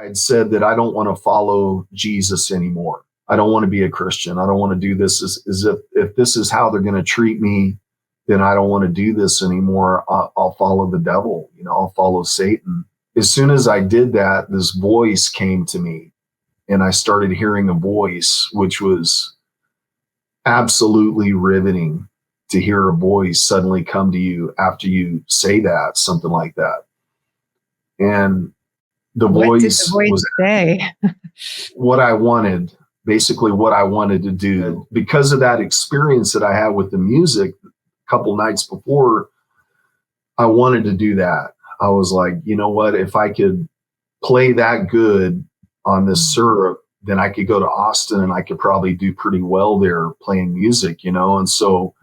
I'd said that I don't want to follow Jesus anymore. I don't want to be a Christian. I don't want to do this as if this is how they're going to treat me, then I don't want to do this anymore. I'll follow the devil, I'll follow Satan. As soon as I did that, this voice came to me and I started hearing a voice, which was absolutely riveting to hear a voice suddenly come to you after you say that, something like that. And the voice was say? what I wanted, basically what I wanted to do. Because of that experience that I had with the music a couple nights before, I wanted to do that. I was like, you know what, if I could play that good on this syrup, then I could go to Austin and I could probably do pretty well there playing music, And so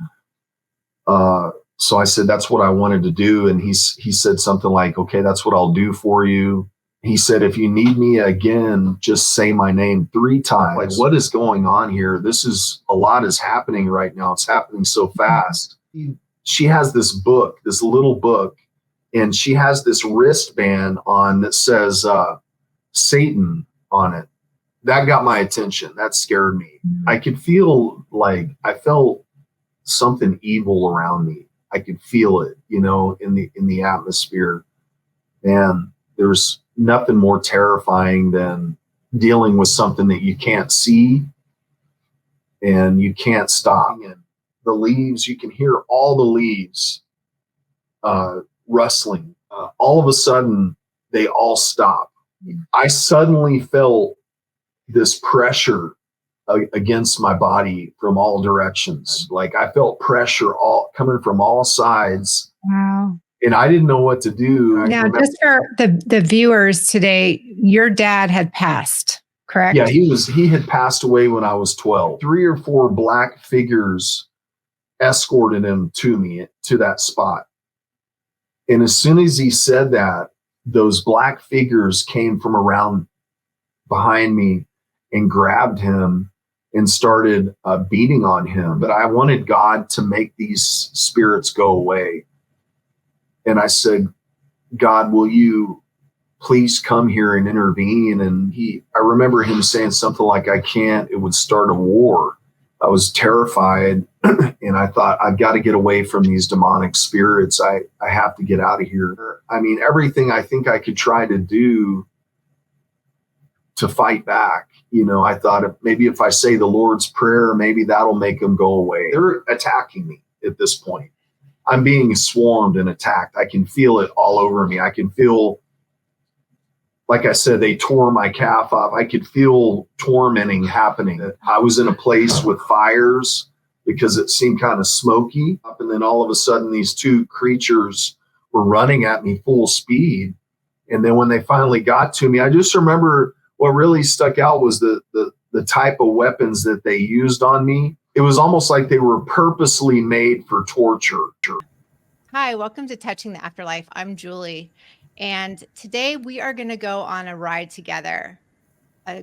I said, that's what I wanted to do. And he said something like, okay, that's what I'll do for you. He said, if you need me again, just say my name 3 times. Like, what is going on here? A lot is happening right now. It's happening so fast. She has this book, this little book, and she has this wristband on that says Satan on it. That got my attention. That scared me. I could feel like I felt something evil around me. I could feel it, in the atmosphere. And there's nothing more terrifying than dealing with something that you can't see and you can't stop. And the leaves, you can hear all the leaves rustling. All of a sudden, they all stop. I suddenly felt this pressure against my body from all directions. Like I felt pressure all coming from all sides. Wow. And I didn't know what to do. Now, just for the viewers today, your dad had passed, correct? Yeah, he had passed away when I was 12. 3 or 4 black figures escorted him to that spot. And as soon as he said that, those black figures came from around behind me and grabbed him and started beating on him. But I wanted God to make these spirits go away. And I said, God, will you please come here and intervene? And I remember him saying something like, it would start a war. I was terrified. And I thought, I've got to get away from these demonic spirits. I have to get out of here. I mean, everything I think I could try to do to fight back. I thought maybe if I say the Lord's Prayer, maybe that'll make them go away. They're attacking me at this point. I'm being swarmed and attacked. I can feel it all over me. I can feel, like I said, they tore my calf off. I could feel tormenting happening. I was in a place with fires because it seemed kind of smoky. And then all of a sudden, these 2 creatures were running at me full speed. And then when they finally got to me, I just remember what really stuck out was the type of weapons that they used on me. It was almost like they were purposely made for torture. Hi, welcome to Touching the Afterlife. I'm Julie. And today we are going to go on a ride together, a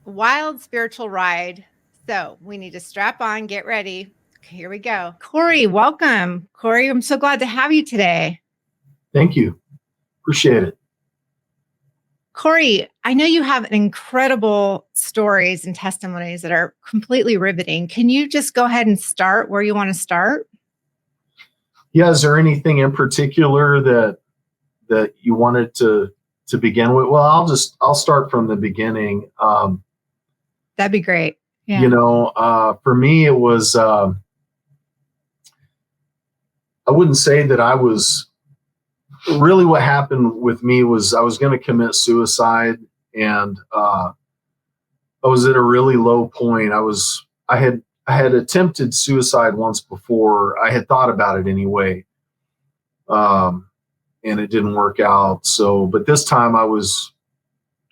wild spiritual ride. So we need to strap on, get ready. Okay, here we go. Cory, welcome. Cory, I'm so glad to have you today. Thank you. Appreciate it. Cory, I know you have incredible stories and testimonies that are completely riveting. Can you just go ahead and start where you want to start? Yeah. Is there anything in particular that you wanted to begin with? Well, I'll start from the beginning. That'd be great. Yeah. For me, it was, I wouldn't say that I was really, what happened with me was I was going to commit suicide, and I was at a really low point. I had attempted suicide once before. I had thought about it anyway. And it didn't work out. So, but this time I was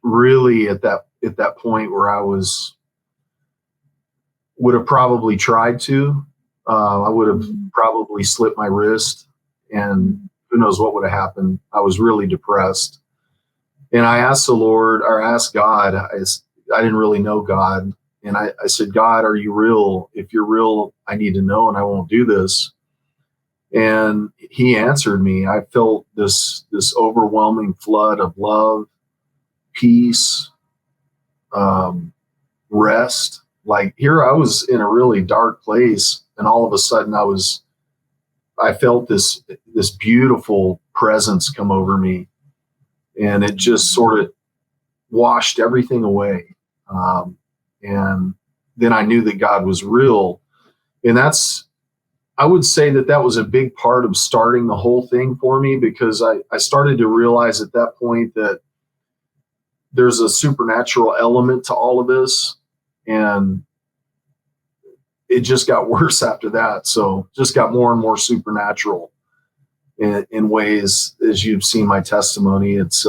really at that point where I would have probably tried to. I would have probably slit my wrist, and who knows what would have happened. I was really depressed. And I asked the Lord, or asked God, I didn't really know God. And I said, God, are you real? If you're real, I need to know, and I won't do this. And he answered me. I felt this overwhelming flood of love peace, rest. Like here I was in a really dark place, and all of a sudden I felt this beautiful presence come over me, and it just sort of washed everything away. And then I knew that God was real. And I would say that was a big part of starting the whole thing for me, because I started to realize at that point that there's a supernatural element to all of this. And it just got worse after that. So just got more and more supernatural in ways, as you've seen my testimony. It's,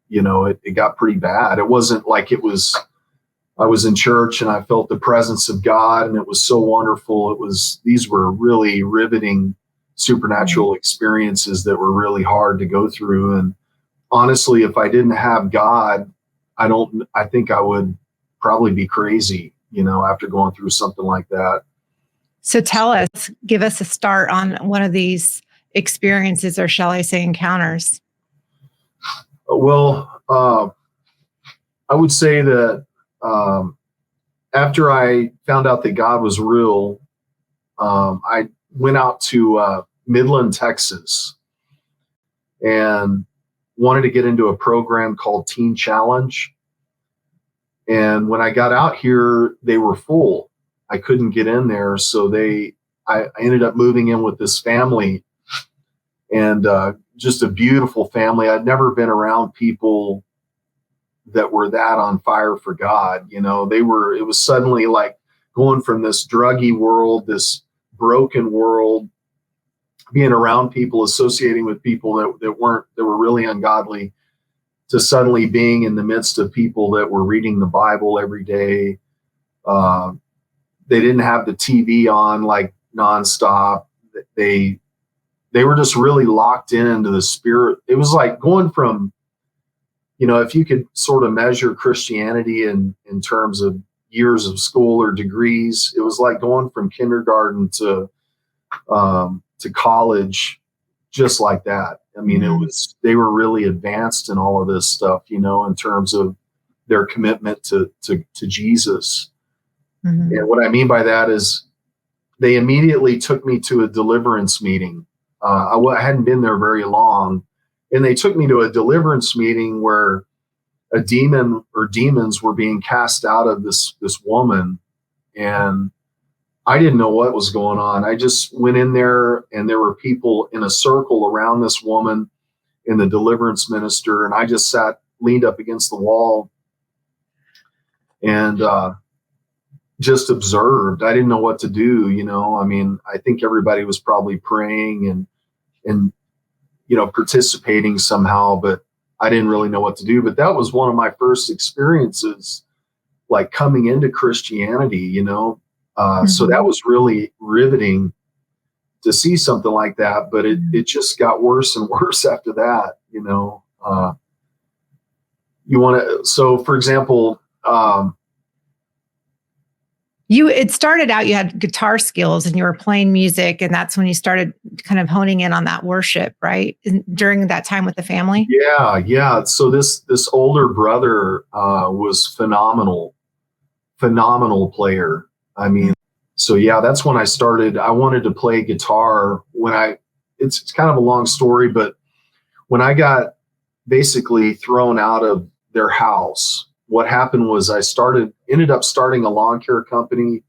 it got pretty bad. It wasn't like I was in church and I felt the presence of God and it was so wonderful. These were really riveting supernatural experiences that were really hard to go through. And honestly, if I didn't have God, I think I would probably be crazy, after going through something like that. So give us a start on one of these experiences, or shall I say encounters? Well, I would say that after I found out that God was real, I went out to Midland, Texas, and wanted to get into a program called Teen Challenge. And when I got out here, they were full. I couldn't get in there. So I ended up moving in with this family, and just a beautiful family. I'd never been around people that were that on fire for God. It was suddenly like going from this druggy world, this broken world, being around people, associating with people that were really ungodly, to suddenly being in the midst of people that were reading the Bible every day. They didn't have the TV on like nonstop. They were just really locked into the Spirit. It was like going from, if you could sort of measure Christianity in terms of years of school or degrees, it was like going from kindergarten to college, just like that. I mean, they were really advanced in all of this stuff, in terms of their commitment to Jesus. Mm-hmm. And what I mean by that is they immediately took me to a deliverance meeting. I hadn't been there very long, and they took me to a deliverance meeting where a demon or demons were being cast out of this woman. And I didn't know what was going on. I just went in there, and there were people in a circle around this woman and the deliverance minister. And I just leaned up against the wall and just observed. I didn't know what to do. I mean, I think everybody was probably praying and participating somehow, but I didn't really know what to do. But that was one of my first experiences, like coming into Christianity, So that was really riveting to see something like that. But it just got worse and worse after that, So for example, it started out, you had guitar skills and you were playing music, and that's when you started kind of honing in on that worship, right? During that time with the family? Yeah. So this older brother was phenomenal player. I mean, so yeah, that's when I started. I wanted to play guitar it's kind of a long story, but when I got basically thrown out of their house, what happened was I ended up starting a lawn care company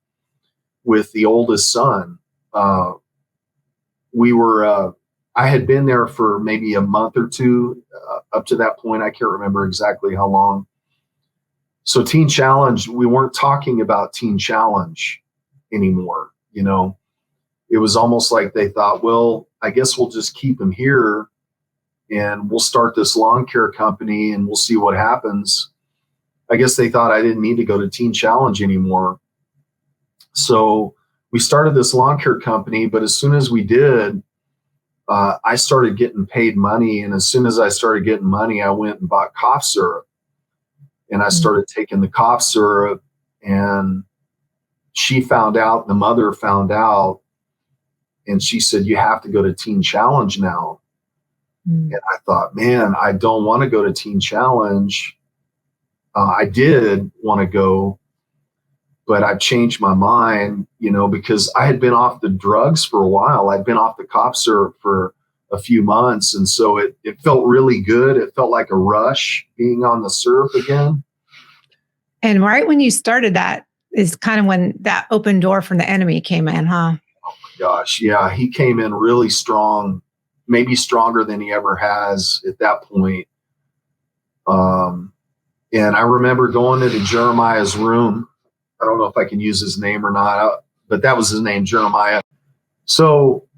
with the oldest son. I had been there for maybe a month or two up to that point. I can't remember exactly how long. So Teen Challenge, we weren't talking about Teen Challenge anymore. It was almost like they thought, well, I guess we'll just keep him here and we'll start this lawn care company and we'll see what happens. I guess they thought I didn't need to go to Teen Challenge anymore. So we started this lawn care company, but as soon as we did, I started getting paid money. And as soon as I started getting money, I went and bought cough syrup. And I started taking the cough syrup, and she found out, the mother found out, and she said, you have to go to Teen Challenge now. Mm. And I thought, man, I don't want to go to Teen Challenge. I did want to go, but I've changed my mind, because I had been off the drugs for a while. I'd been off the cough syrup for a few months. And so it felt really good. It felt like a rush being on the syrup again. And right when you started that is kind of when that open door from the enemy came in, huh? Gosh, yeah, he came in really strong, maybe stronger than he ever has at that point. And I remember going into Jeremiah's room. I don't know if I can use his name or not, but that was his name, Jeremiah. So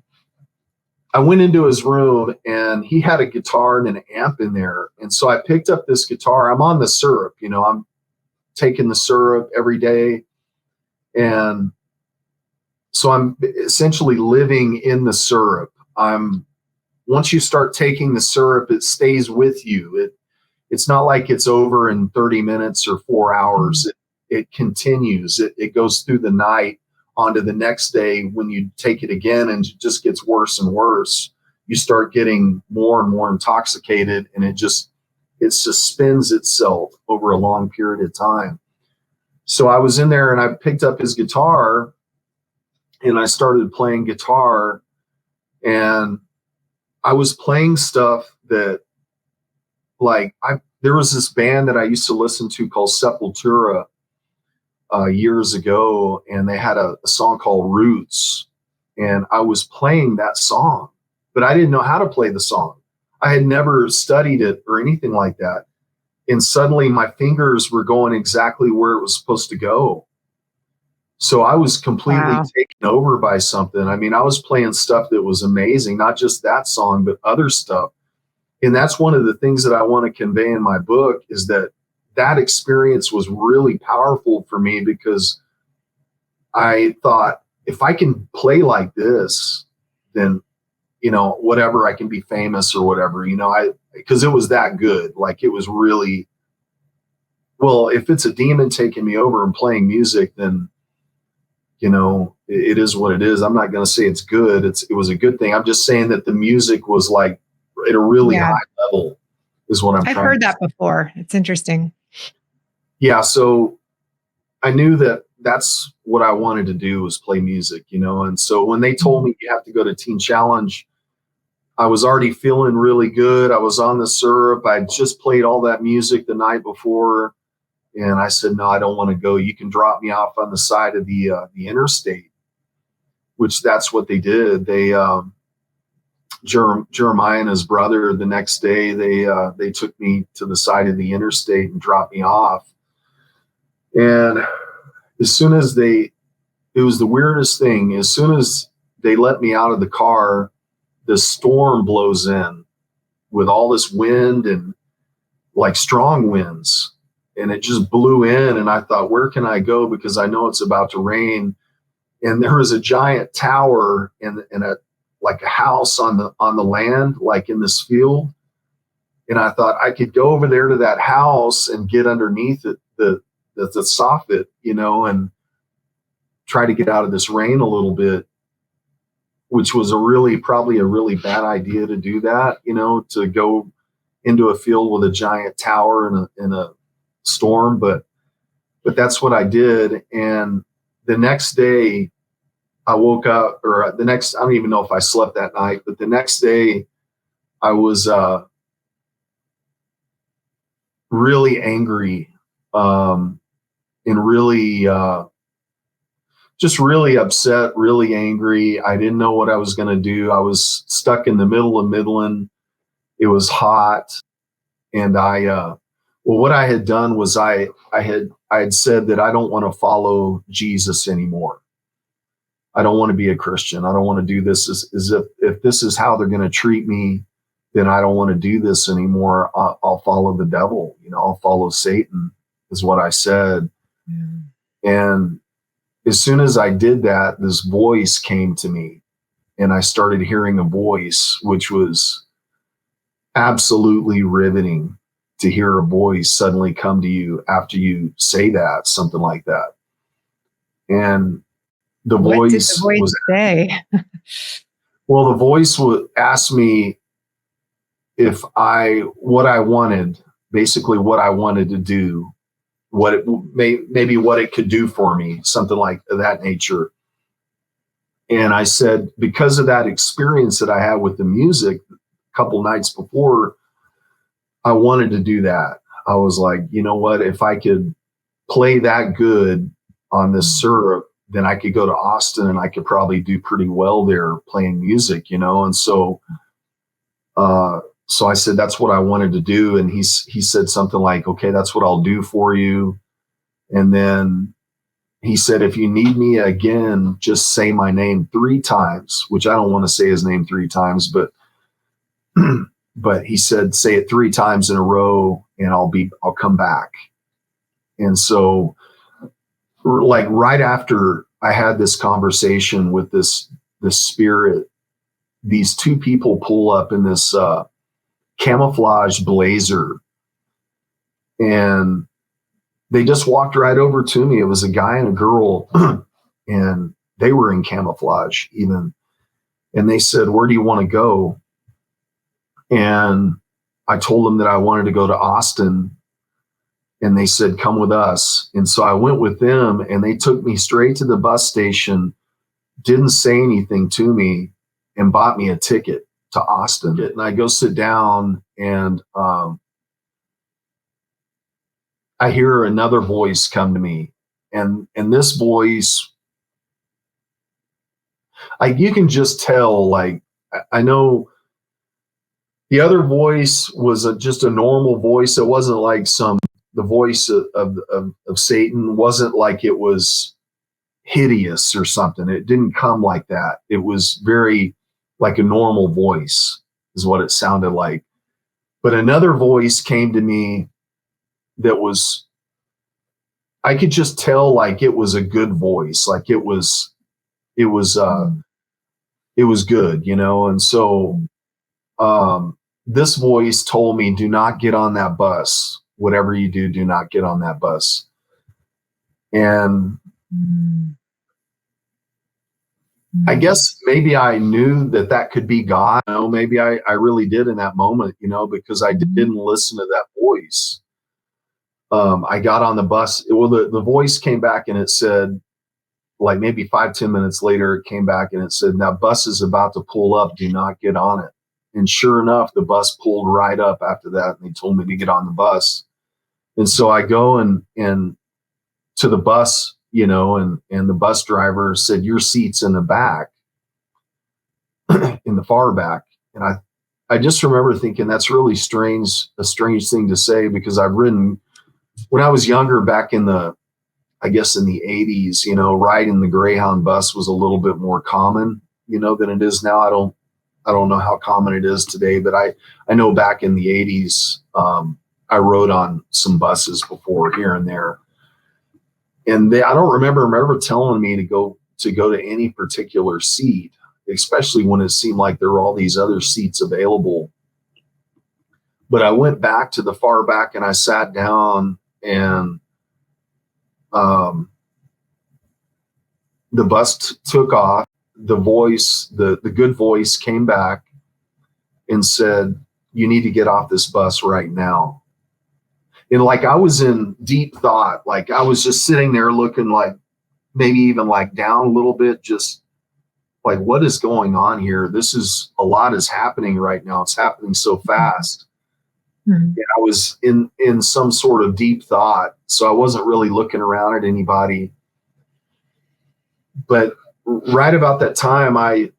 I went into his room and he had a guitar and an amp in there. And so I picked up this guitar. I'm on the syrup, I'm taking the syrup every day. And so I'm essentially living in the syrup. Once you start taking the syrup, it stays with you. It's not like it's over in 30 minutes or 4 hours. It continues. It goes through the night onto the next day when you take it again, and it just gets worse and worse. You start getting more and more intoxicated, and it suspends itself over a long period of time. So I was in there and I picked up his guitar and I started playing guitar, and I was playing stuff that, like, there was this band that I used to listen to called Sepultura years ago, and they had a song called Roots, and I was playing that song, but I didn't know how to play the song. I had never studied it or anything like that. And suddenly my fingers were going exactly where it was supposed to go. So I was completely taken over by something. I mean, I was playing stuff that was amazing, not just that song, but other stuff. And that's one of the things that I want to convey in my book, is that experience was really powerful for me, because I thought, if I can play like this, then, whatever, I can be famous or whatever, because it was that good. Like, it was really, well, if it's a demon taking me over and playing music, then, it is what it is. I'm not going to say it's good. It was a good thing. I'm just saying that the music was like at a really high level is what I've heard that before. It's interesting. Yeah. So I knew that that's what I wanted to do, was play music, and so when they told me you have to go to Teen Challenge, I was already feeling really good. I was on the syrup. I just played all that music the night before. And I said, no, I don't want to go. You can drop me off on the side of the interstate, which that's what they did. They, Jeremiah and his brother, the next day, they took me to the side of the interstate and dropped me off. And as soon as it was the weirdest thing. As soon as they let me out of the car, the storm blows in with all this wind, and like strong winds. And it just blew in, and I thought, where can I go? Because I know it's about to rain. And there was a giant tower and like a house on the land, like in this field. And I thought I could go over there to that house and get underneath it, the soffit, and try to get out of this rain a little bit, which was probably a really bad idea to do that, to go into a field with a giant tower in a storm, but that's what I did. And the next day I woke up, I don't even know if I slept that night, but the next day I was really angry, and really just really upset, really angry. I didn't know what I was going to do. I was stuck in the middle of Midland. It was hot, and what I had done was I had said that I don't want to follow Jesus anymore. I don't want to be a Christian. I don't want to do this as if this is how they're going to treat me, then I don't want to do this anymore. I'll follow the devil. I'll follow Satan, is what I said. Mm. And as soon as I did that, this voice came to me, and I started hearing a voice, which was absolutely riveting, to hear a voice suddenly come to you after you say that, something like that. And the what voice, did the voice say? Well, the voice would ask me, what I wanted, basically what I wanted to do, maybe what it could do for me, something like that nature. And I said, because of that experience that I had with the music a couple nights before, I wanted to do that. I was like, you know what, if I could play that good on this syrup, then I could go to Austin and I could probably do pretty well there playing music, And so I said, that's what I wanted to do. And he said something like, okay, that's what I'll do for you. And then he said, if you need me again, just say my name 3 times, which I don't want to say his name 3 times, but but he said, say it 3 times in a row and I'll come back. And so like right after I had this conversation with this spirit, these 2 people pull up in this camouflage blazer, and they just walked right over to me. It was a guy and a girl, and they were in camouflage even. And they said, where do you want to go? And I told them that I wanted to go to Austin. And they said, come with us. And so I went with them, and they took me straight to the bus station, didn't say anything to me, and bought me a ticket to Austin. And I go sit down, and I hear another voice come to me. And this voice, you can just tell, like, I know the other voice was just a normal voice. It wasn't like the voice of Satan wasn't like it was hideous or something. It didn't come like that. It was very like a normal voice is what it sounded like. But another voice came to me that was, I could just tell like it was a good voice. Like it was good, And so, this voice told me, do not get on that bus. Whatever you do, do not get on that bus. And I guess maybe I knew that could be God. Maybe I really did in that moment, because I didn't listen to that voice. I got on the bus. Well, the voice came back and it said, like maybe 5-10 minutes later, it came back and it said, now bus is about to pull up. Do not get on it. And sure enough, the bus pulled right up after that. And they told me to get on the bus. And so I go and to the bus, and the bus driver said, your seat's in the back, in the far back. And I just remember thinking that's really a strange thing to say, because I've ridden when I was younger, back in the 80s, riding the Greyhound bus was a little bit more common, than it is now. I don't know how common it is today, but I know back in the 80s, I rode on some buses before here and there. And I don't remember telling me to go to any particular seat, especially when it seemed like there were all these other seats available. But I went back to the far back and I sat down, and the bus took off. The voice, the good voice, came back and said, you need to get off this bus right now. And like I was in deep thought, like I was just sitting there looking like maybe even like down a little bit, just like, what is going on here? A lot is happening right now. It's happening so fast. Mm-hmm. And I was in some sort of deep thought. So I wasn't really looking around at anybody. But right about that time, I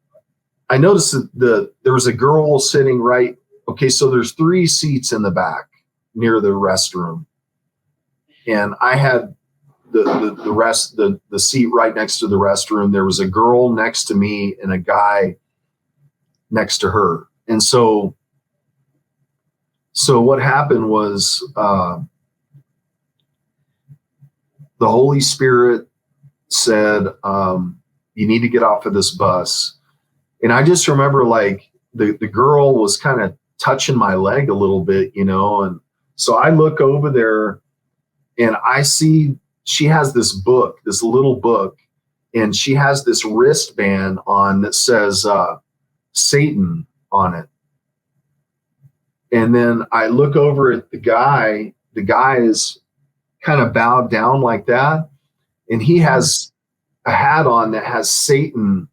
noticed that there was a girl sitting right. Okay, so there's 3 seats in the back near the restroom, and I had the seat right next to the restroom. There was a girl next to me and a guy next to her. And so what happened was the Holy Spirit said, you need to get off of this bus. And I just remember like the girl was kind of touching my leg a little bit, and so I look over there and I see she has this little book, and she has this wristband on that says Satan on it. And then I look over at the guy. The guy is kind of bowed down like that. And he has a hat on that has Satan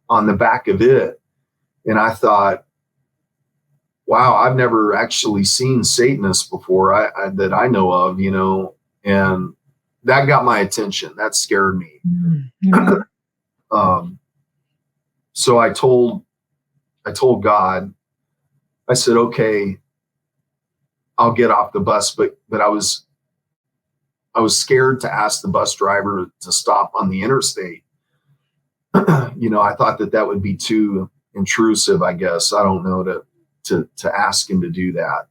on the back of it. And I thought, wow, I've never actually seen Satanists before that I know of, and that got my attention. That scared me. Mm-hmm. So I told God, I said, okay, I'll get off the bus, but I was scared to ask the bus driver to stop on the interstate. I thought that would be too intrusive, I guess. I don't know, to ask him to do that.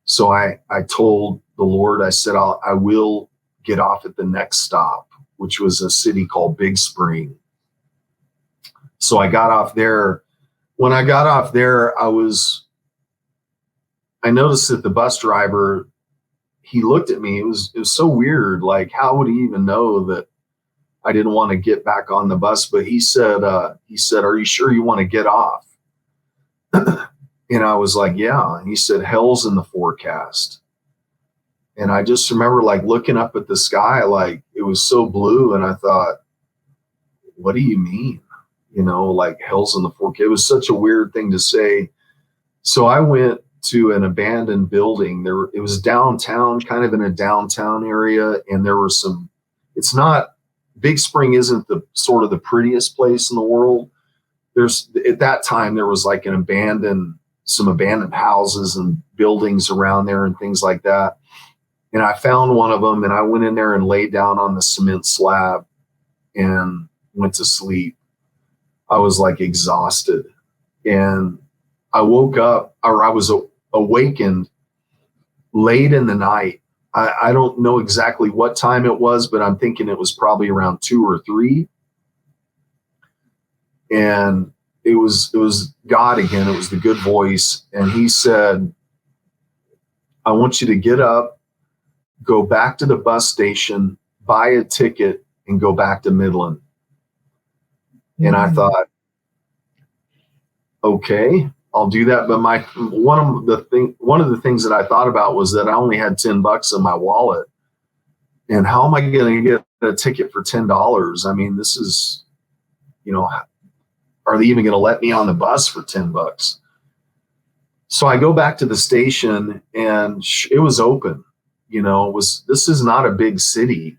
So I told the Lord, I said, I will get off at the next stop, which was a city called Big Spring. So I got off there. When I got off there, I noticed that the bus driver, he looked at me. It was so weird. Like, how would he even know that I didn't want to get back on the bus? But he said, "Are you sure you want to get off?" And I was like, "Yeah." And he said, "Hell's in the forecast." And I just remember like looking up at the sky, like it was so blue. And I thought, what do you mean? Like hell's in the forecast. It was such a weird thing to say. So I went to an abandoned building. It was downtown, kind of in a downtown area. And there were Big Spring isn't the sort of the prettiest place in the world. At that time, there was like some abandoned houses and buildings around there and things like that. And I found one of them and I went in there and laid down on the cement slab and went to sleep. I was like exhausted. And I woke up, or I was awakened late in the night. I don't know exactly what time it was, but I'm thinking it was probably around 2 or 3. And it was God again. It was the good voice. And he said, I want you to get up, go back to the bus station, buy a ticket, and go back to Midland. And I thought, okay, I'll do that. But one of the things that I thought about was that I only had $10 in my wallet. And how am I going to get a ticket for $10? I mean, this is, are they even going to let me on the bus for $10? So I go back to the station and it was open. This is not a big city.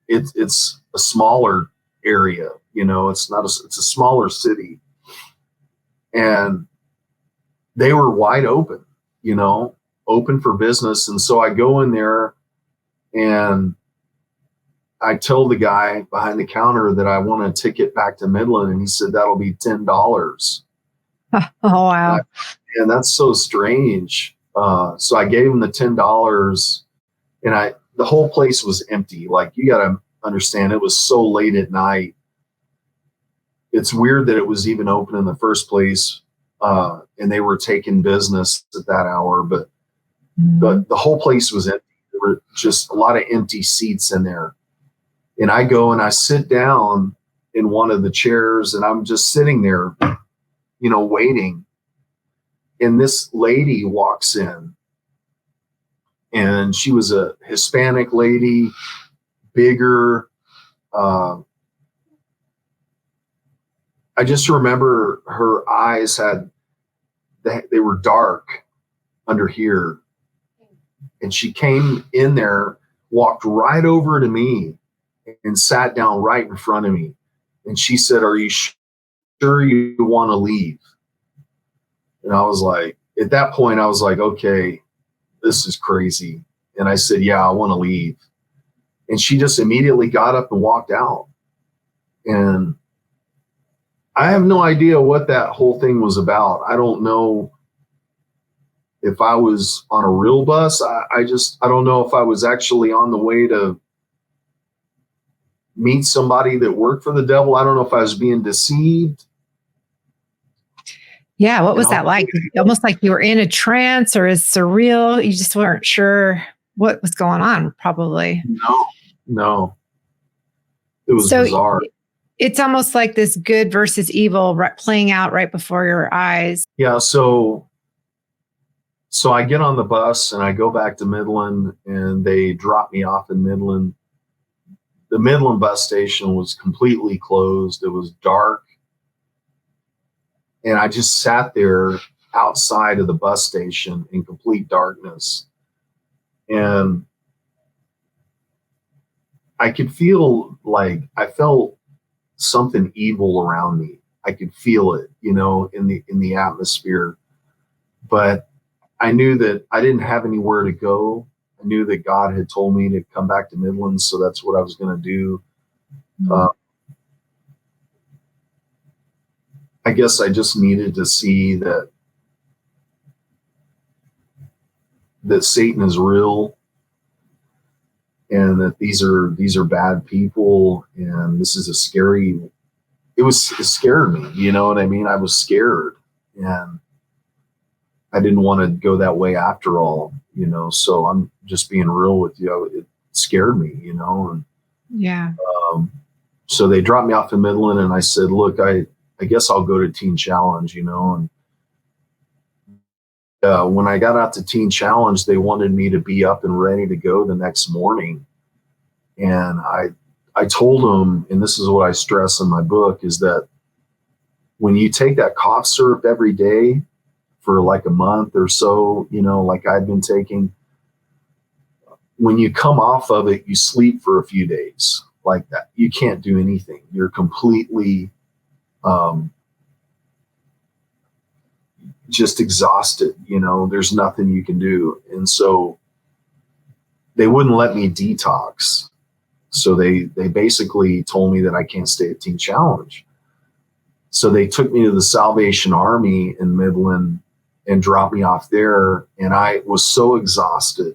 It's a smaller area. It's a smaller city. And they were wide open, open for business. And so I go in there and I tell the guy behind the counter that I want a ticket back to Midland. And he said, that'll be $10. Oh, wow. And that's so strange. So I gave him the $10 and the whole place was empty. Like, you got to understand, it was so late at night. It's weird that it was even open in the first place. And they were taking business at that hour, but the whole place was empty. There were just a lot of empty seats in there. And I go and I sit down in one of the chairs and I'm just sitting there, waiting. And this lady walks in and she was a Hispanic lady, bigger. I just remember her eyes they were dark under here. And she came in there, walked right over to me and sat down right in front of me. And she said, are you sure you want to leave? And I was like, at that point, I was like, okay, this is crazy. And I said, yeah, I want to leave. And she just immediately got up and walked out. And I have no idea what that whole thing was about. I don't know if I was on a real bus. I don't know if I was actually on the way to meet somebody that worked for the devil. I don't know if I was being deceived. Yeah. What was that like? Almost like you were in a trance, or is surreal? You just weren't sure what was going on, probably. No. It was bizarre. It's almost like this good versus evil playing out right before your eyes. Yeah. So So I get on the bus and I go back to Midland, and they drop me off in Midland. The Midland bus station was completely closed. It was dark. And I just sat there outside of the bus station in complete darkness. And I could feel like I felt something evil around me. I could feel it, in the atmosphere. But I knew that I didn't have anywhere to go. I knew that God had told me to come back to Midland, so that's what I was going to do. I guess I just needed to see that Satan is real, and that these are bad people, and this is it scared me, you know what I mean? I was scared, and I didn't want to go that way after all, so I'm just being real with you. It scared me, and Yeah. So they dropped me off in Midland, and I said, look, I guess I'll go to Teen Challenge, and when I got out to Teen Challenge, they wanted me to be up and ready to go the next morning. And I told them, and this is what I stress in my book, is that when you take that cough syrup every day for like a month or so, like I'd been taking, when you come off of it, you sleep for a few days like that. You can't do anything. You're completely just exhausted, there's nothing you can do. And so they wouldn't let me detox. So they basically told me that I can't stay at Teen Challenge. So they took me to the Salvation Army in Midland and dropped me off there. And I was so exhausted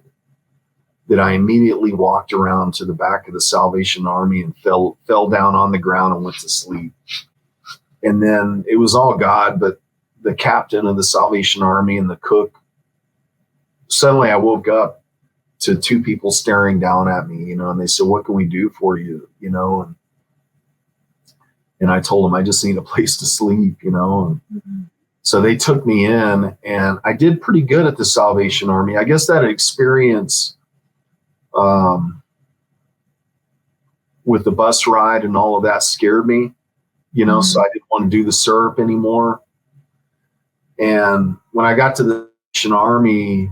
that I immediately walked around to the back of the Salvation Army and fell down on the ground and went to sleep. And then it was all God, but the captain of the Salvation Army and the cook, suddenly I woke up to two people staring down at me, and they said, what can we do for you? And I told them, I just need a place to sleep, and so they took me in, and I did pretty good at the Salvation Army. I guess that experience with the bus ride and all of that scared me, so I didn't want to do the syrup anymore. And when I got to the Salvation Army,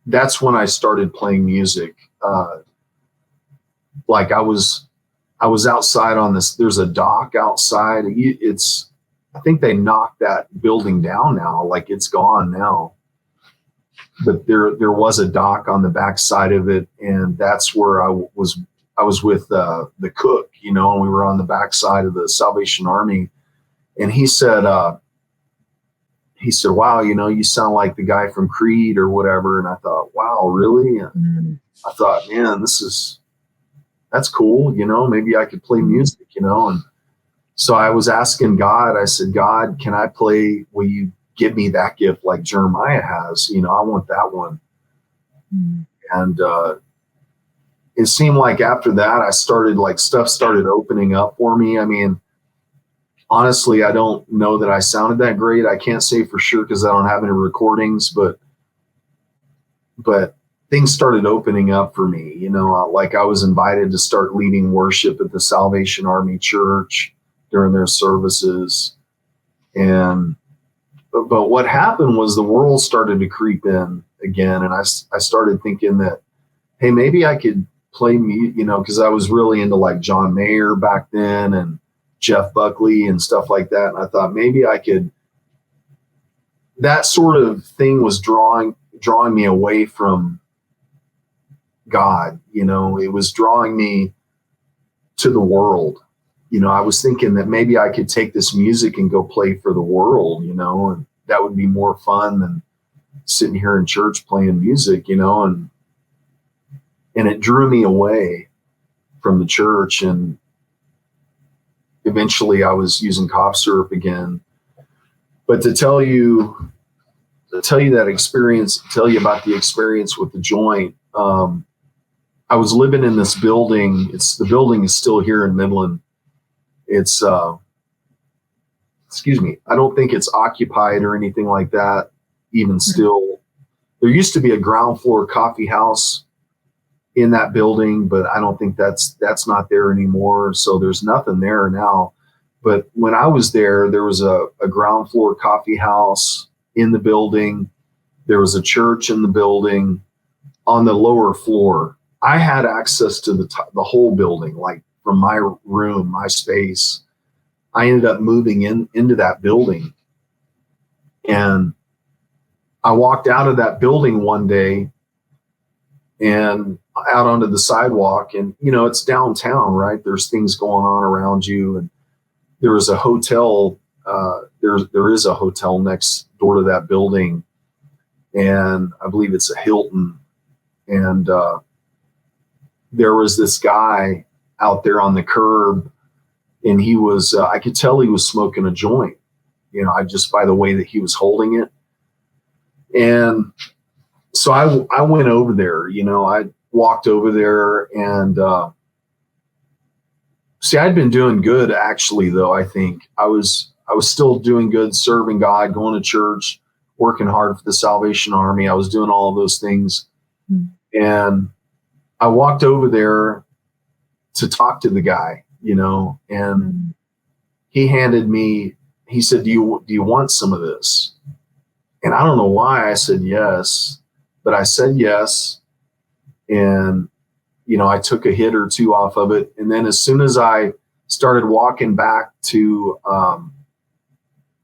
that's when I started playing music. Like I was outside on this, there's a dock outside. I think they knocked that building down now, like it's gone now. But there was a dock on the back side of it, and that's where I was with the cook, and we were on the back side of the Salvation Army. And he said, wow, you sound like the guy from Creed or whatever. And I thought, wow, really? And I thought, man, that's cool. Maybe I could play music, and so I was asking God, I said, God, can I play? Will you give me that gift like Jeremiah has? I want that one. And it seemed like after that, stuff started opening up for me. I mean, honestly, I don't know that I sounded that great. I can't say for sure because I don't have any recordings, but things started opening up for me. Like I was invited to start leading worship at the Salvation Army Church during their services. But what happened was the world started to creep in again. And I started thinking that, hey, maybe I could play because I was really into like John Mayer back then and Jeff Buckley and stuff like that. And I thought maybe I could, that sort of thing was drawing me away from God. It was drawing me to the world. I was thinking that maybe I could take this music and go play for the world, and that would be more fun than sitting here in church playing music, and it drew me away from the church. And eventually I was using cough syrup again. But to tell you that experience, tell you about the experience with the joint, I was living in this building. The building is still here in Midland. It's, I don't think it's occupied or anything like that. even still. There used to be a ground floor coffee house in that building, but I don't think that's not there anymore. So there's nothing there now. But when I was there was a ground floor coffee house in the building. There was a church in the building on the lower floor. I had access to the whole building, like from my room, my space. I ended up moving into that building. And I walked out of that building one day and out onto the sidewalk, and it's downtown, right? There's things going on around you, and there was a hotel. There is a hotel next door to that building, and I believe it's a Hilton. And there was this guy out there on the curb, and he was I could tell he was smoking a joint, I just by the way that he was holding it. And so I went over there, I walked over there, and see, I'd been doing good actually, though. I think I was still doing good, serving God, going to church, working hard for the Salvation Army. I was doing all of those things. And I walked over there to talk to the guy, and he said, do you want some of this? And I don't know why I said yes, but I said yes. And, I took a hit or two off of it. And then as soon as I started walking back to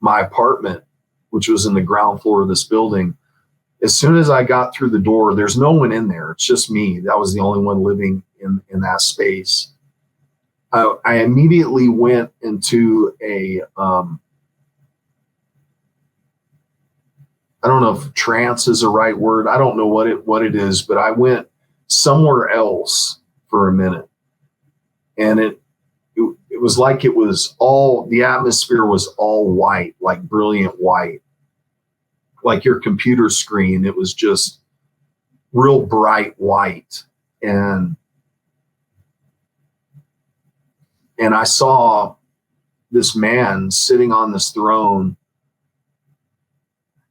my apartment, which was in the ground floor of this building, as soon as I got through the door, there's no one in there. It's just me. That was the only one living in that space. I immediately went into a, I don't know if trance is the right word. I don't know what it is, but I went somewhere else for a minute. And it was like it was all, the atmosphere was all white, like brilliant white, like your computer screen. It was just real bright white. And I saw this man sitting on this throne,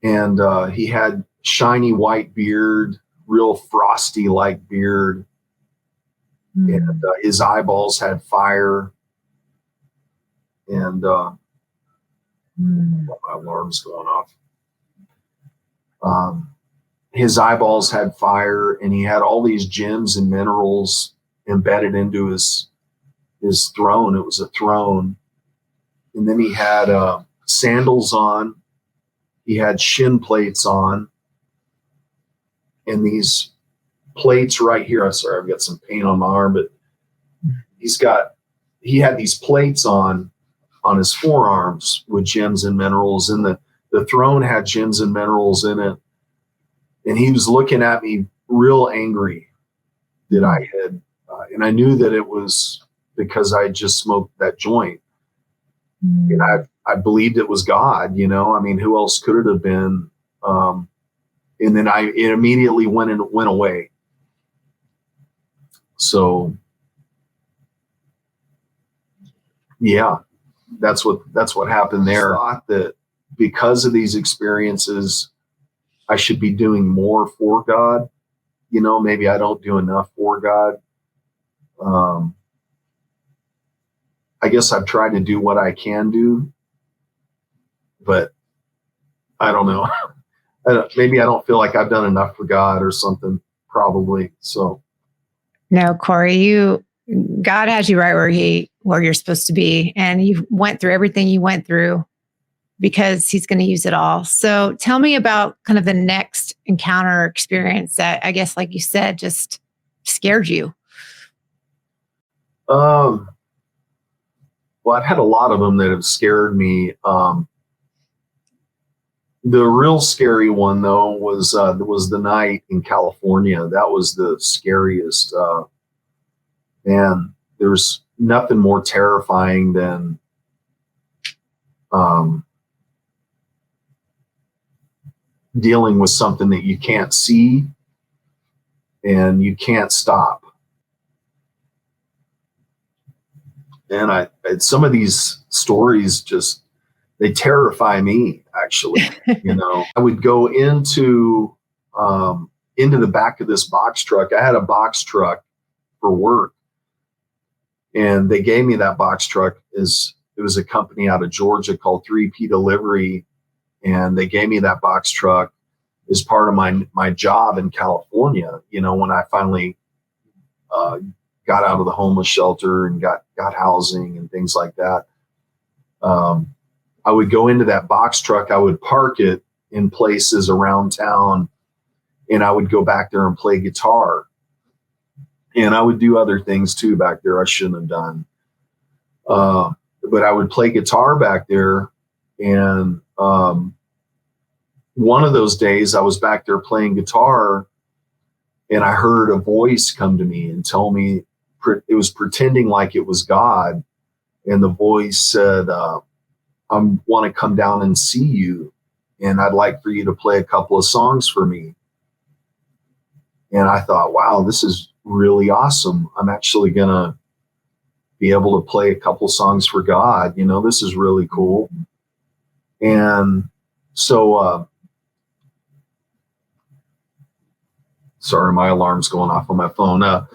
and he had shiny white beard, real frosty like beard. And his eyeballs had fire. And my alarm's going off. His eyeballs had fire, and he had all these gems and minerals embedded into his throne. It was a throne. And then he had sandals on. He had shin plates on. And these plates right here, I'm sorry, I've got some paint on my arm, but he had these plates on his forearms with gems and minerals, and the throne had gems and minerals in it. And he was looking at me real angry that I had, and I knew that it was because I had just smoked that joint. And I believed it was God, I mean, who else could it have been? And then it immediately went away. So yeah, that's what happened there. I thought that because of these experiences, I should be doing more for God. Maybe I don't do enough for God. I guess I've tried to do what I can do, but I don't know. Maybe I don't feel like I've done enough for God or something, probably. So No, Cory, God has you right where you're supposed to be. And you went through everything you went through because he's going to use it all. So tell me about kind of the next encounter experience that, I guess, like you said, just scared you. Well, I've had a lot of them that have scared me. The real scary one, though, was the night in California. That was the scariest. Man, there's nothing more terrifying than dealing with something that you can't see and you can't stop. And some of these stories just, they terrify me, actually. I would go into the back of this box truck. I had a box truck for work, and they gave me that box truck. It was a company out of Georgia called 3P Delivery, and they gave me that box truck as part of my job in California. When I finally got out of the homeless shelter and got housing and things like that. I would go into that box truck. I would park it in places around town, and I would go back there and play guitar. And I would do other things too back there I shouldn't have done. But I would play guitar back there. And one of those days I was back there playing guitar, and I heard a voice come to me and tell me, it was pretending like it was God. And the voice said, I want to come down and see you, and I'd like for you to play a couple of songs for me. And I thought, wow, this is really awesome. I'm actually going to be able to play a couple songs for God. This is really cool. And so, sorry, my alarm's going off on my phone.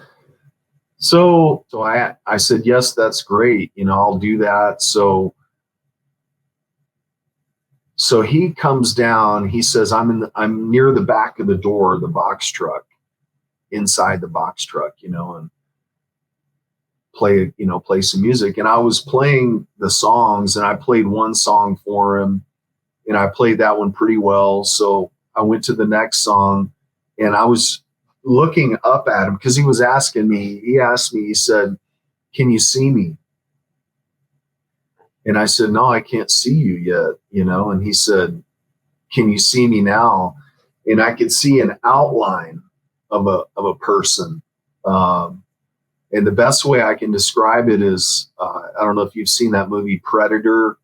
So I said, yes, that's great. I'll do that. So he comes down, he says, I'm near the back of the door of the box truck, inside the box truck, and play some music. And I was playing the songs, and I played one song for him, and I played that one pretty well. So I went to the next song, and I was looking up at him because he asked me, he said, can you see me? And I said, no, I can't see you yet, and he said, can you see me now? And I could see an outline of a person. And the best way I can describe it is, I don't know if you've seen that movie Predator,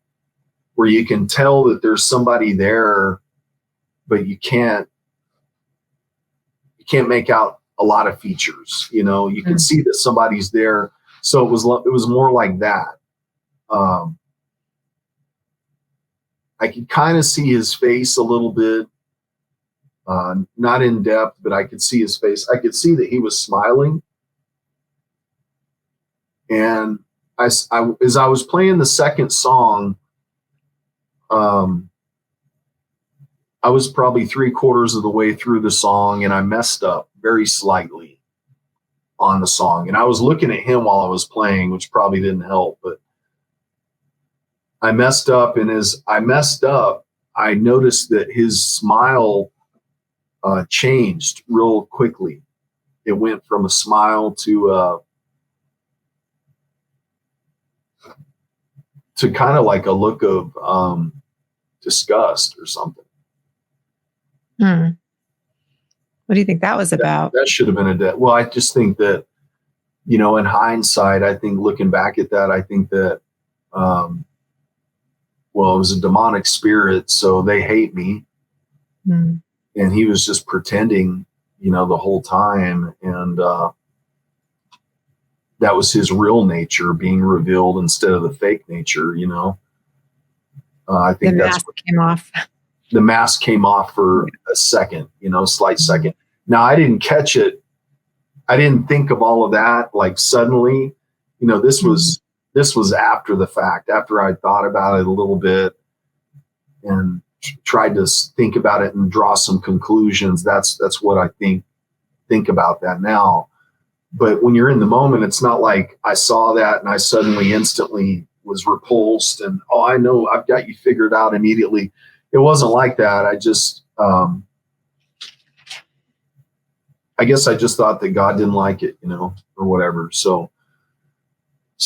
where you can tell that there's somebody there, but you can't make out a lot of features. You can see that somebody's there. So it was more like that. I could kind of see his face a little bit, not in depth, but I could see his face. I could see that he was smiling. And as I was playing the second song, I was probably 3/4 of the way through the song, and I messed up very slightly on the song. And I was looking at him while I was playing, which probably didn't help, but I messed up. And as I messed up, I noticed that his smile changed real quickly. It went from a smile to kind of like a look of disgust or something. What do you think that was about? That should have been a death. Well, I just think that, in hindsight, I think looking back at that, I think that, well, it was a demonic spirit, so they hate me. And he was just pretending, the whole time. And that was his real nature being revealed instead of the fake nature, I think the mask came off. The mask came off for a second, slight second. Now, I didn't catch it. I didn't think of all of that like suddenly. This was after the fact, after I thought about it a little bit and tried to think about it and draw some conclusions. That's what I think about that now. But when you're in the moment, it's not like I saw that and I suddenly instantly was repulsed and, oh, I know, I've got you figured out immediately. It wasn't like that. I just, I guess I just thought that God didn't like it, or whatever. So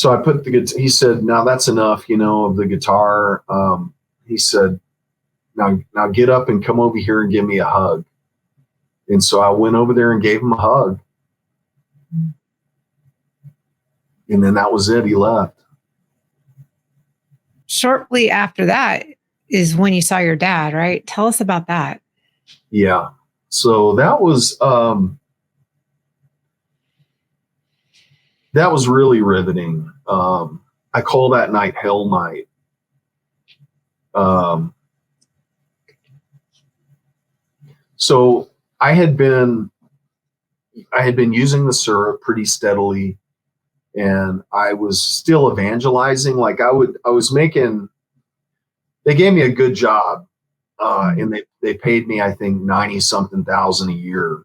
I put he said, now that's enough, of the guitar. He said, now get up and come over here and give me a hug. And so I went over there and gave him a hug. And then that was it. He left. Shortly after that is when you saw your dad, right? Tell us about that. Yeah. So that was really riveting. I call that night Hell Night. Um, so I had been using the syrup pretty steadily, and I was still evangelizing. Like they gave me a good job, and they paid me, I think, 90 something thousand a year,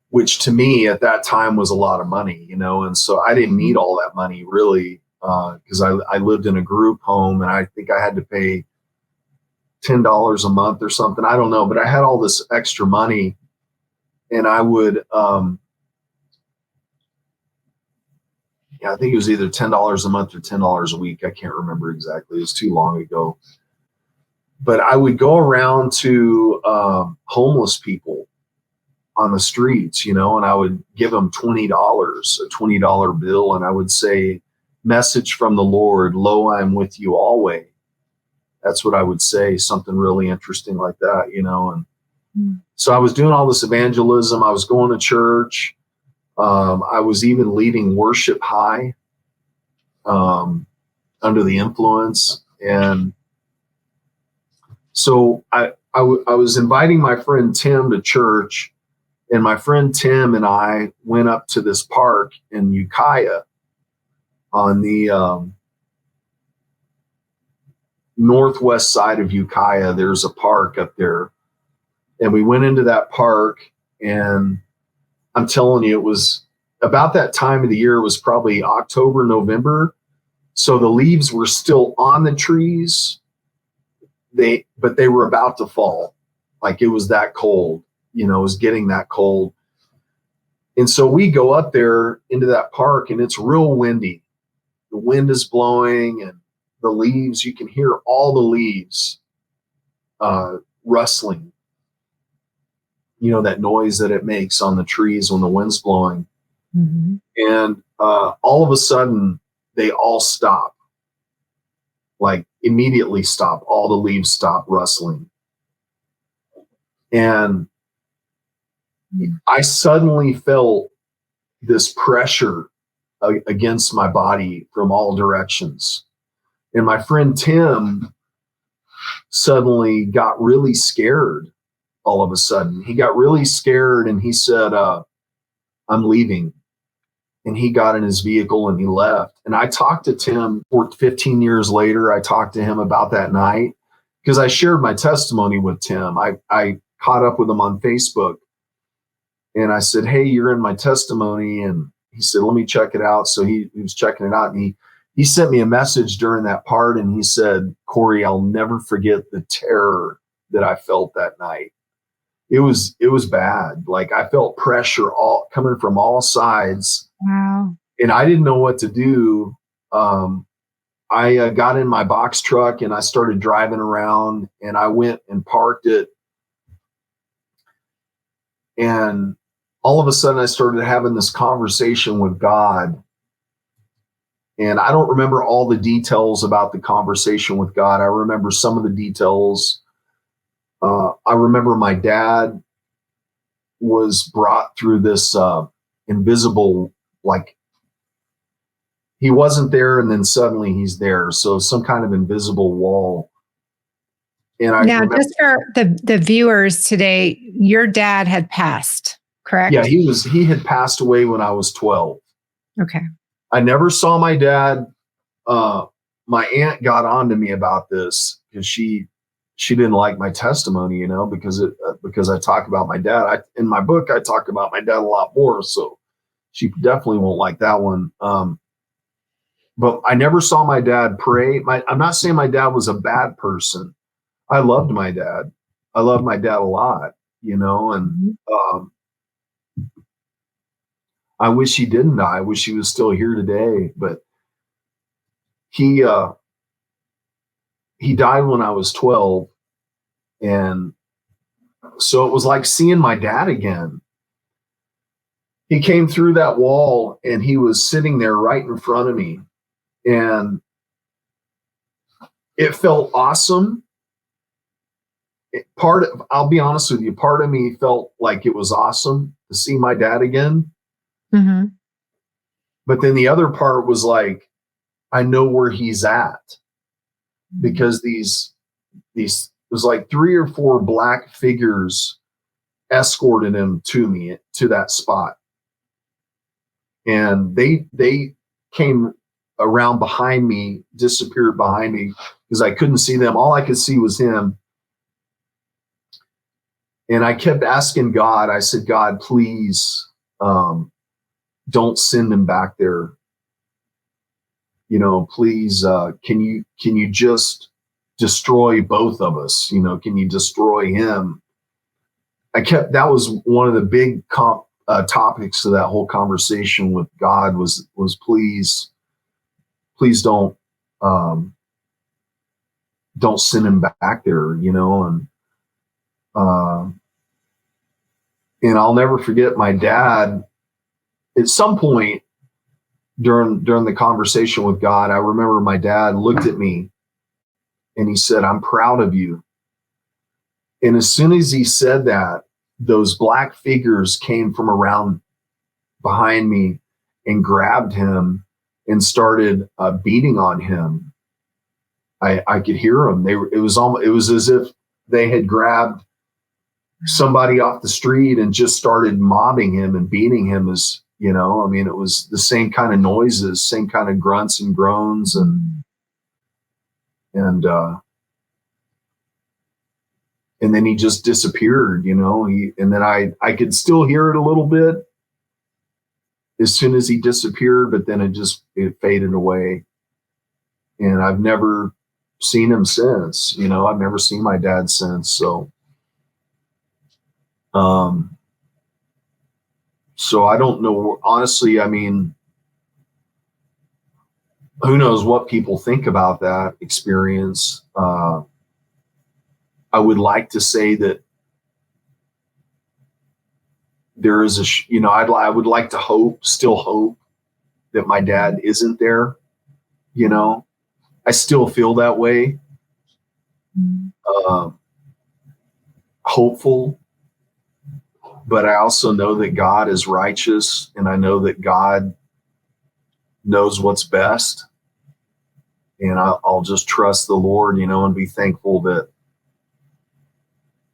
which to me at that time was a lot of money, and so I didn't need all that money really, because I lived in a group home, and I think I had to pay $10 a month or something. I don't know, but I had all this extra money, and I would, I think it was either $10 a month or $10 a week. I can't remember exactly. It was too long ago. But I would go around to homeless people on the streets, and I would give them $20, a $20 bill, and I would say, "Message from the Lord, lo, I'm with you always." That's what I would say, something really interesting like that, and so I was doing all this evangelism. I was going to church. I was even leading worship high, under the influence. And so I was inviting my friend Tim to church, and my friend Tim and I went up to this park in Ukiah on the northwest side of Ukiah. There's a park up there. And we went into that park, and I'm telling you, it was about that time of the year. It was probably October, November. So the leaves were still on the trees. But they were about to fall. Like it was that cold, it was getting that cold. And so we go up there into that park, and it's real windy. The wind is blowing, and the leaves, you can hear all the leaves rustling. That noise that it makes on the trees when the wind's blowing. Mm-hmm. And all of a sudden, they all stop. Like immediately stop. All the leaves stop rustling. And I suddenly felt this pressure against my body from all directions. And my friend Tim suddenly got really scared. All of a sudden, he got really scared, and he said, "I'm leaving." And he got in his vehicle and he left. And I talked to Tim 15 years later. I talked to him about that night because I shared my testimony with Tim. I caught up with him on Facebook, and I said, "Hey, you're in my testimony." And he said, "Let me check it out." So he was checking it out, and he sent me a message during that part, and he said, "Cory, I'll never forget the terror that I felt that night." It was bad. Like I felt pressure all coming from all sides. Wow. And I didn't know what to do. I got in my box truck, and I started driving around, and I went and parked it. And all of a sudden I started having this conversation with God. And I don't remember all the details about the conversation with God. I remember some of the details. I remember my dad was brought through this invisible, like he wasn't there, and then suddenly he's there. So some kind of invisible wall. And just for the viewers today, your dad had passed, correct? Yeah, he had passed away when I was 12. Okay. I never saw my dad. My aunt got on to me about this because she didn't like my testimony, because I talk about my dad. In my book, I talk about my dad a lot more. So she definitely won't like that one. But I never saw my dad pray. I'm not saying my dad was a bad person. I loved my dad. I loved my dad a lot, and I wish he didn't die. I wish he was still here today. But he died when I was 12. And so it was like seeing my dad again. He came through that wall, and he was sitting there right in front of me. And it felt awesome. I'll be honest with you, part of me felt like it was awesome to see my dad again. Mm-hmm. But then the other part was like, I know where he's at. because these it was like 3 or 4 black figures escorted him to me, to that spot. And they came around behind me, disappeared behind me because I couldn't see them. All I could see was him. And I kept asking God, I said, God, please, don't send him back there. You know, please, can you just destroy both of us? You know, can you destroy him? That was one of the big topics of that whole conversation with God was please don't send him back there, you know. And I'll never forget my dad at some point during the conversation with God. I remember my dad looked at me and he said, I'm proud of you. And as soon as he said that, those black figures came from around behind me and grabbed him and started beating on him. I could hear them. It was as if they had grabbed somebody off the street and just started mobbing him and beating him. As you know, I mean, it was the same kind of noises, same kind of grunts and groans, and then he just disappeared, you know. And then I could still hear it a little bit as soon as he disappeared, but then it faded away. And I've never seen him since, you know. I've never seen my dad since. So I don't know, honestly. I mean, who knows what people think about that experience. I would like to say that there is I would like to still hope that my dad isn't there. You know, I still feel that way. Hopeful, but I also know that God is righteous, and I know that God knows what's best. And I'll just trust the Lord, you know, and be thankful that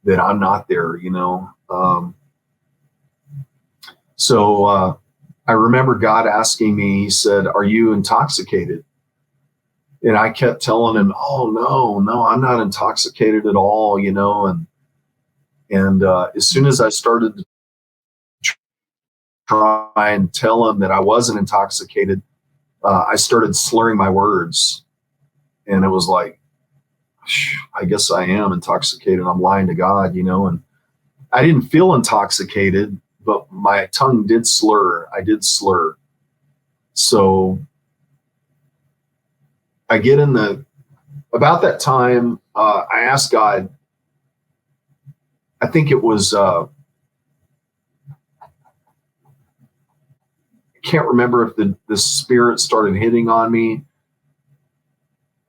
I'm not there, you know. So I remember God asking me, he said, are you intoxicated? And I kept telling him, oh, no, I'm not intoxicated at all, you know. And as soon as I started to try and tell him that I wasn't intoxicated, I started slurring my words. And it was like, I guess I am intoxicated. I'm lying to God, you know. And I didn't feel intoxicated, but my tongue did slur. I did slur. So I get about that time, I asked God, I think it was, I can't remember if the spirit started hitting on me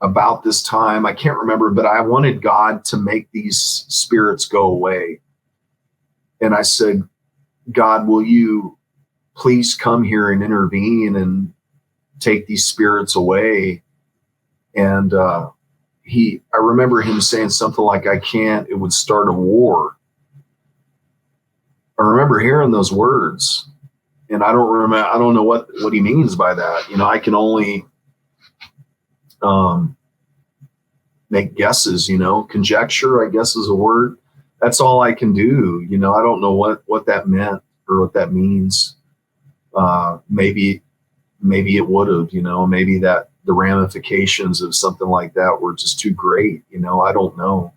about this time. I can't remember, but I wanted God to make these spirits go away. And I said, God, will you please come here and intervene and take these spirits away? And I remember him saying something like, I can't, it would start a war. I remember hearing those words, and I don't know what he means by that. You know, I can only make guesses, you know. Conjecture, I guess, is a word. That's all I can do. You know, I don't know what that meant or what that means. Maybe it would have, you know, maybe that the ramifications of something like that were just too great. You know, I don't know.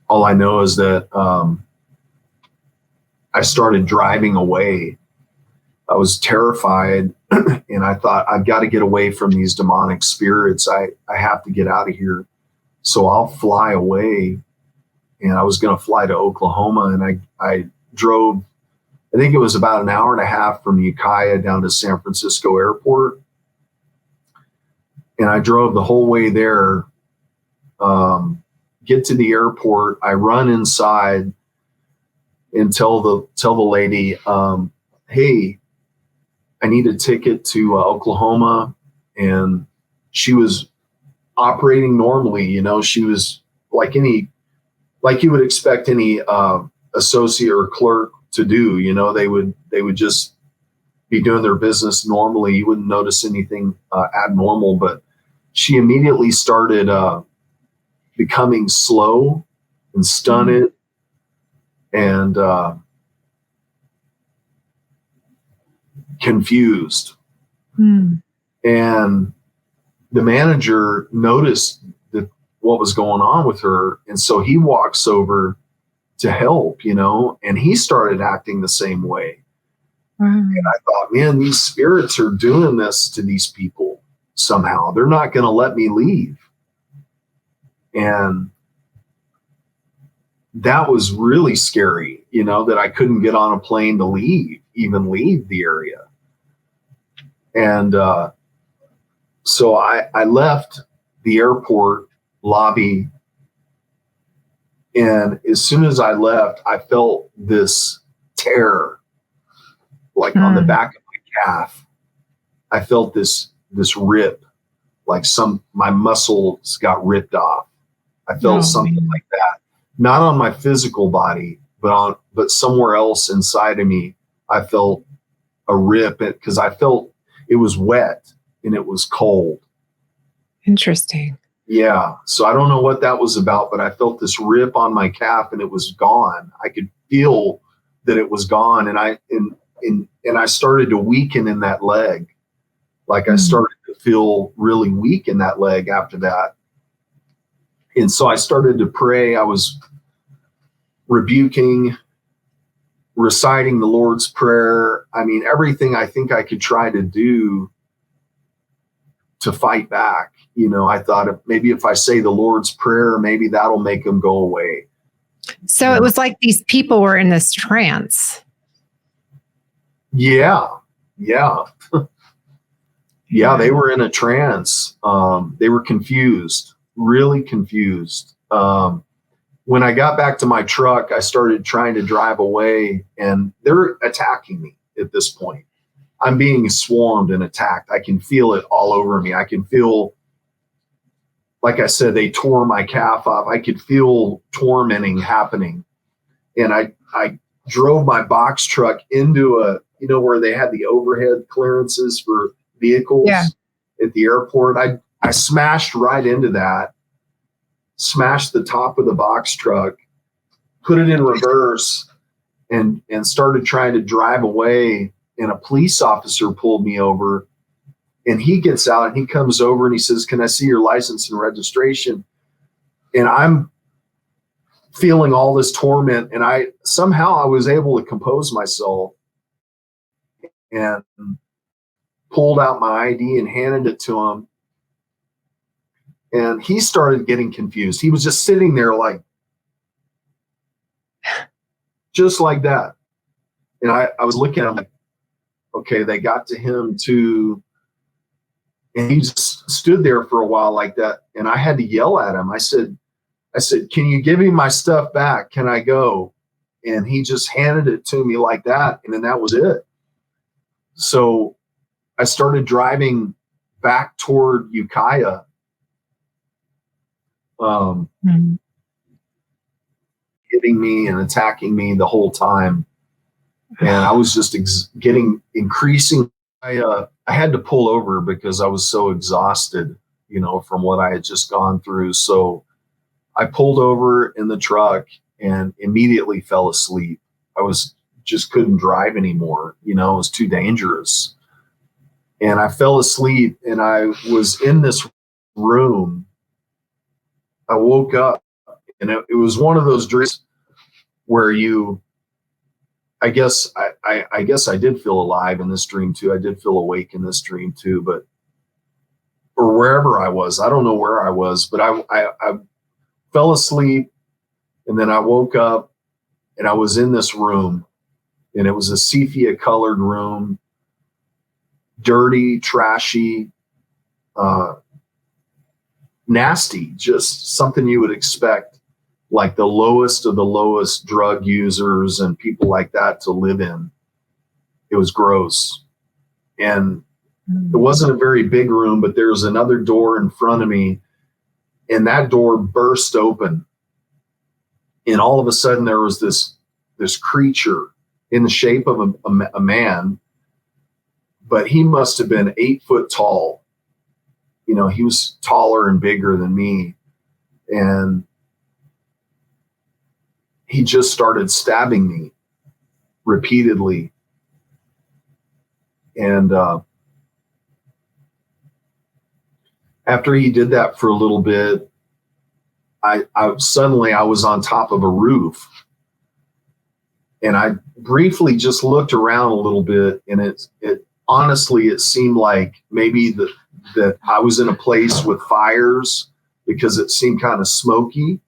All I know is that I started driving away. I was terrified, and I thought, I've got to get away from these demonic spirits. I have to get out of here. So I'll fly away. And I was going to fly to Oklahoma, and I drove, I think it was about an hour and a half from Ukiah down to San Francisco Airport. And I drove the whole way there, get to the airport. I run inside and tell the lady, hey, I need a ticket to Oklahoma. And she was operating normally. You know, she was like you would expect any associate or clerk to do. You know, they would just be doing their business normally. You wouldn't notice anything abnormal, but she immediately started becoming slow and stunted and confused. And the manager noticed that what was going on with her. And so he walks over to help, you know, and he started acting the same way. And I thought, man, these spirits are doing this to these people somehow. They're not going to let me leave. And that was really scary, you know, that I couldn't get on a plane to even leave the area. And so I left the airport lobby. And as soon as I left, I felt this tear, like on the back of my calf. I felt this rip, like my muscles got ripped off. I felt something like that, not on my physical body, but somewhere else inside of me. I felt a rip because I felt it was wet and it was cold. Interesting. Yeah. So I don't know what that was about, but I felt this rip on my calf and it was gone. I could feel that it was gone. And I started to weaken in that leg. Like I started to feel really weak in that leg after that. And so I started to pray. I was rebuking, reciting the Lord's Prayer. I mean, everything I think I could try to do to fight back. You know, I thought maybe if I say the Lord's Prayer, maybe that'll make them go away. So it was like these people were in this trance. Yeah. Yeah. Yeah, they were in a trance. They were confused, really confused. When I got back to my truck, I started trying to drive away, and they're attacking me at this point. I'm being swarmed and attacked. I can feel it all over me. I can feel, like I said, they tore my calf off. I could feel tormenting happening. And I drove my box truck into where they had the overhead clearances for vehicles at the airport. I smashed right into that, smashed the top of the box truck, put it in reverse, and started trying to drive away. And a police officer pulled me over, and he gets out and he comes over and he says, "Can I see your license and registration?" And I'm feeling all this torment, and I was able to compose myself and pulled out my ID and handed it to him. And he started getting confused. He was just sitting there just like that. And I was looking at him like, okay, they got to him too. And he just stood there for a while like that. And I had to yell at him. I said, "Can you give me my stuff back? Can I go?" And he just handed it to me like that. And then that was it. So I started driving back toward Ukiah. Hitting me and attacking me the whole time. And I was just getting increasing. I had to pull over because I was so exhausted, from what I had just gone through. So I pulled over in the truck and immediately fell asleep. I couldn't drive anymore. It was too dangerous. And I fell asleep, and I was in this room. I woke up, and it was one of those dreams where I guess I did feel alive in this dream too. I did feel awake in this dream too, or wherever I was, I don't know where I was, but I fell asleep, and then I woke up, and I was in this room, and it was a sepia colored room, dirty, trashy, nasty, just something you would expect like the lowest of the lowest drug users and people like that to live in. It was gross. And it wasn't a very big room, but there was another door in front of me, and that door burst open. And all of a sudden there was this creature in the shape of a man, but he must have been 8 foot tall. You know, he was taller and bigger than me. And he just started stabbing me repeatedly. And after he did that for a little bit, I suddenly was on top of a roof, and I briefly just looked around a little bit, and it honestly, it seemed like maybe that I was in a place with fires, because it seemed kind of smoky.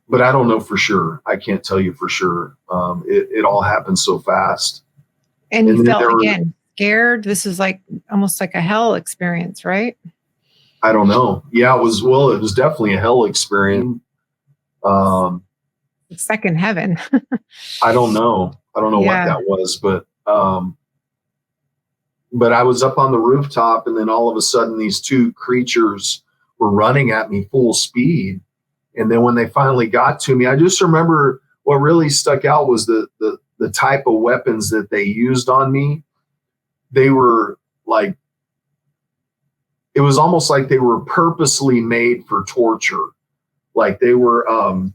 But I don't know for sure. I can't tell you for sure. It all happened so fast. And you felt, again, scared? This is like almost like a hell experience, right? I don't know. Yeah, it was definitely a hell experience. Second heaven. I don't know. What that was, but I was up on the rooftop, and then all of a sudden these two creatures were running at me full speed. And then when they finally got to me, I just remember what really stuck out was the type of weapons that they used on me. They were like, it was almost like they were purposely made for torture. Like they weren't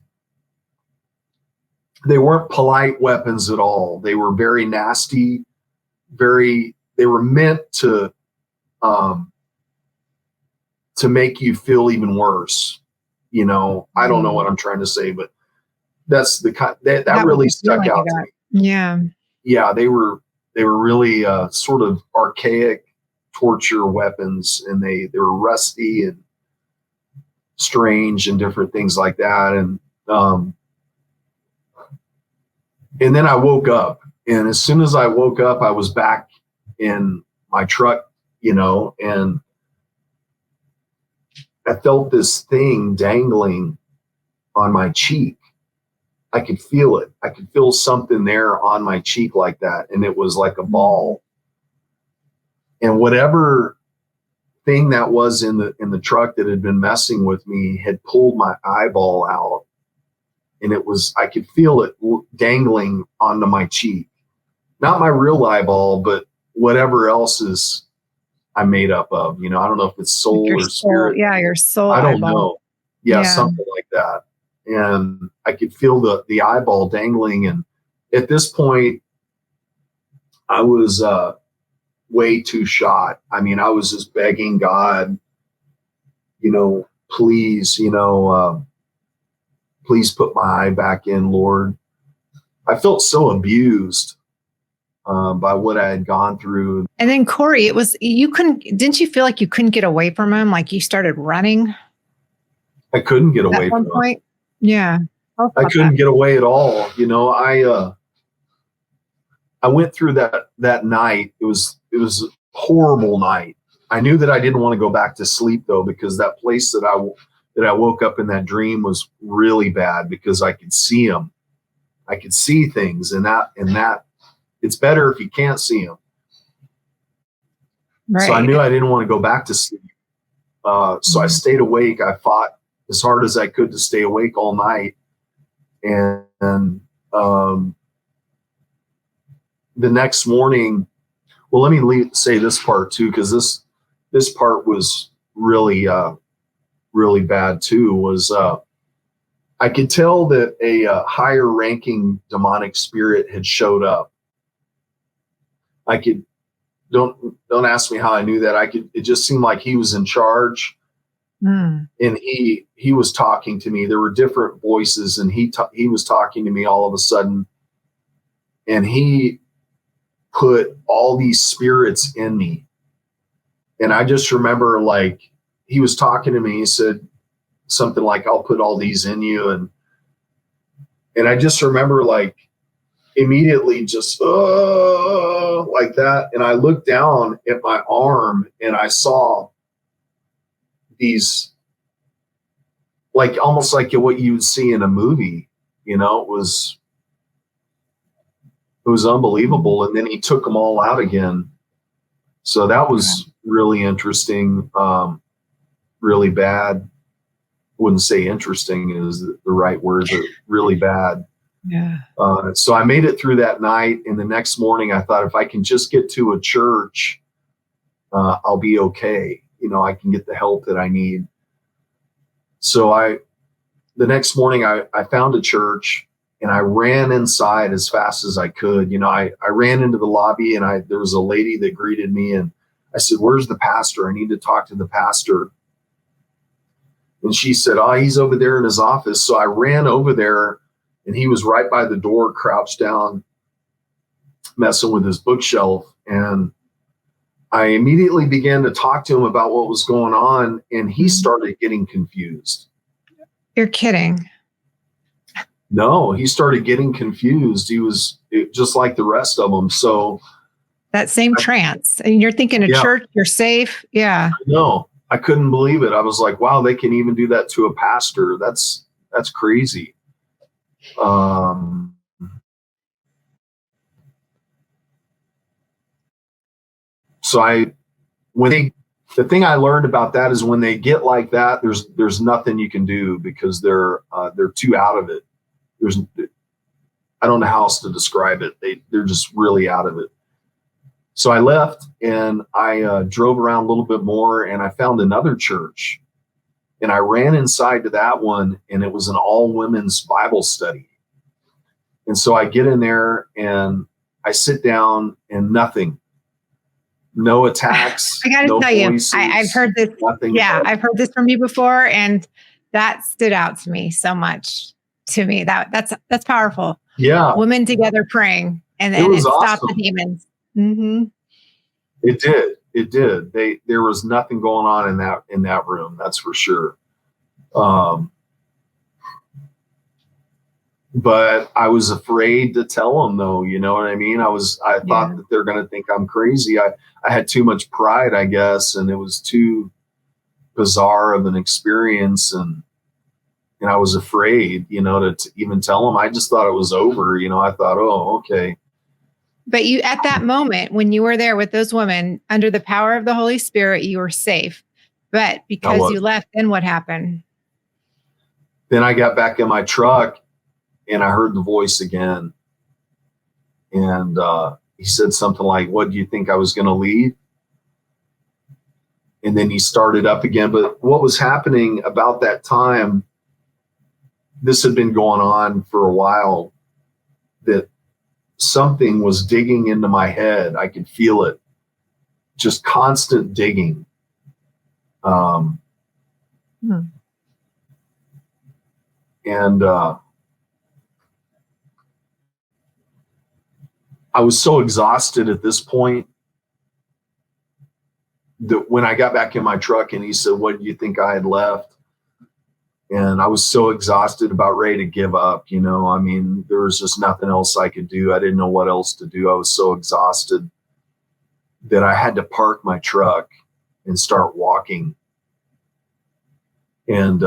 polite weapons at all. They were very nasty, they were meant to make you feel even worse. You know, I don't know what I'm trying to say, but that's the kind that really stuck out to me. Yeah. Yeah. They were really sort of archaic torture weapons, and they were rusty and strange and different things like that. And then I woke up, and as soon as I woke up, I was back in my truck, you know, and I felt this thing dangling on my cheek. I could feel it. I could feel something there on my cheek like that. And it was like a ball. And whatever thing that was in the truck that had been messing with me had pulled my eyeball out. And I could feel it dangling onto my cheek. Not my real eyeball, but whatever else I'm made up of. You know, I don't know if it's soul or spirit. Yeah, your soul. I don't know. Yeah, something like that. And I could feel the eyeball dangling. And at this point, I was way too shot. I mean, I was just begging God, you know, please, please put my eye back in, Lord. I felt so abused by what I had gone through. And then Cory, didn't you feel like you couldn't get away from him? Like you started running? I couldn't get away from him. Yeah. I couldn't get away at all. You know, I went through that night. It was a horrible night. I knew that I didn't want to go back to sleep though, because that place that I woke up in that dream was really bad, because I could see them. I could see things, and that it's better if you can't see them. Right. So I knew I didn't want to go back to sleep. So I stayed awake. I fought as hard as I could to stay awake all night. And the next morning, well, let me say this part too, because this part was really, really bad too, was I could tell that a higher ranking demonic spirit had showed up. Don't ask me how I knew that. It just seemed like he was in charge. And he was talking to me. There were different voices, and he was talking to me all of a sudden, and he put all these spirits in me. And I just remember, like, he was talking to me. He said something like, "I'll put all these in you." And I just remember, like, immediately just like that. And I looked down at my arm, and I saw these, like, almost like what you would see in a movie. You know, it was unbelievable. And then he took them all out again. So that was really interesting, really bad. Wouldn't say interesting is the right word, but really bad. Yeah. So I made it through that night, and the next morning I thought, if I can just get to a church, I'll be okay. I can get the help that I need. So the next morning I found a church, and I ran inside as fast as I could. I ran into the lobby, and there was a lady that greeted me, and I said, "Where's the pastor? I need to talk to the pastor." And she said, "Oh, he's over there in his office." So I ran over there, and he was right by the door, crouched down, messing with his bookshelf. And I immediately began to talk to him about what was going on, and he started getting confused. You're kidding. No, he started getting confused. He was just like the rest of them. So that same trance. And you're thinking a church, you're safe. Yeah. No, I couldn't believe it. I was like, wow, they can even do that to a pastor. That's crazy. So the thing I learned about that is when they get like that, there's nothing you can do, because they're too out of it. I don't know how else to describe it. They're just really out of it. So I left, and I drove around a little bit more, and I found another church, and I ran inside to that one, and it was an all women's Bible study. And so I get in there and I sit down, and nothing. No attacks. I got to tell voices, you, I've heard this. Nothing. Yeah, I've heard this from you before, and that stood out to me so much. To me, that's powerful. Yeah, women together praying, and it was stopped awesome. the demons. Mm-hmm. It did. There was nothing going on in that room. That's for sure. But I was afraid to tell them, though. You know what I mean? I thought that they're going to think I'm crazy. I had too much pride, I guess, and it was too bizarre of an experience, and I was afraid, to even tell them. I just thought it was over. I thought, oh, okay. But you, at that moment, when you were there with those women under the power of the Holy Spirit, you were safe. But because you left, then what happened? Then I got back in my truck, and I heard the voice again. And he said something like, "What, do you think I was going to leave?" And then he started up again. But what was happening about that time, this had been going on for a while, that something was digging into my head. I could feel it, just constant digging. And I was so exhausted at this point that when I got back in my truck and he said, "What do you think I had left?" And I was so exhausted, about ready to give up. I mean, there was just nothing else I could do. I didn't know what else to do. I was so exhausted that I had to park my truck and start walking. And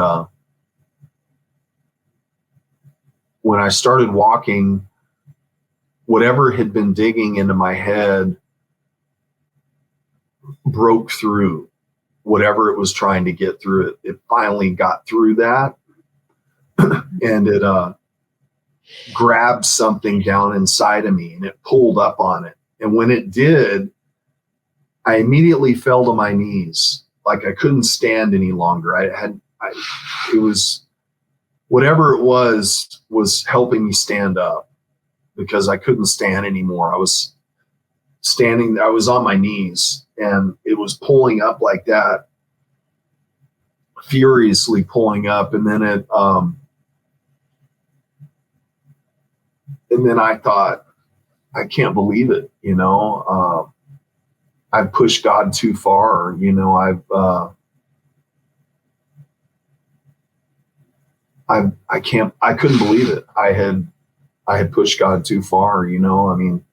when I started walking, whatever had been digging into my head broke through. Whatever it was trying to get through, it finally got through that. And it grabbed something down inside of me, and it pulled up on it. And when it did, I immediately fell to my knees. Like I couldn't stand any longer. It was, whatever it was helping me stand up, because I couldn't stand anymore. I was on my knees, and it was pulling up like that, furiously pulling up. And then and then I thought, I can't believe it. I've pushed God too far. I couldn't believe it. I had pushed God too far. I mean,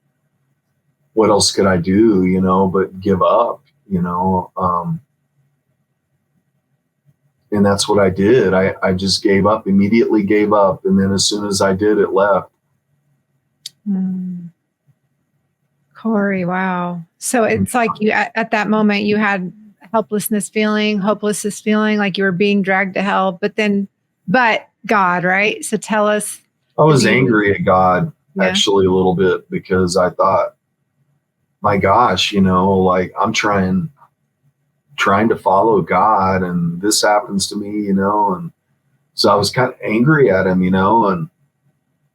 what else could I do, but give up, and that's what I did. I just immediately gave up. And then as soon as I did, it left. Cory, wow. So it's like you at that moment you had hopelessness feeling, like you were being dragged to hell, but God, right? So tell us. I was angry at God actually a little bit, because I thought, my gosh, like I'm trying to follow God and this happens to me, and so I was kind of angry at him, and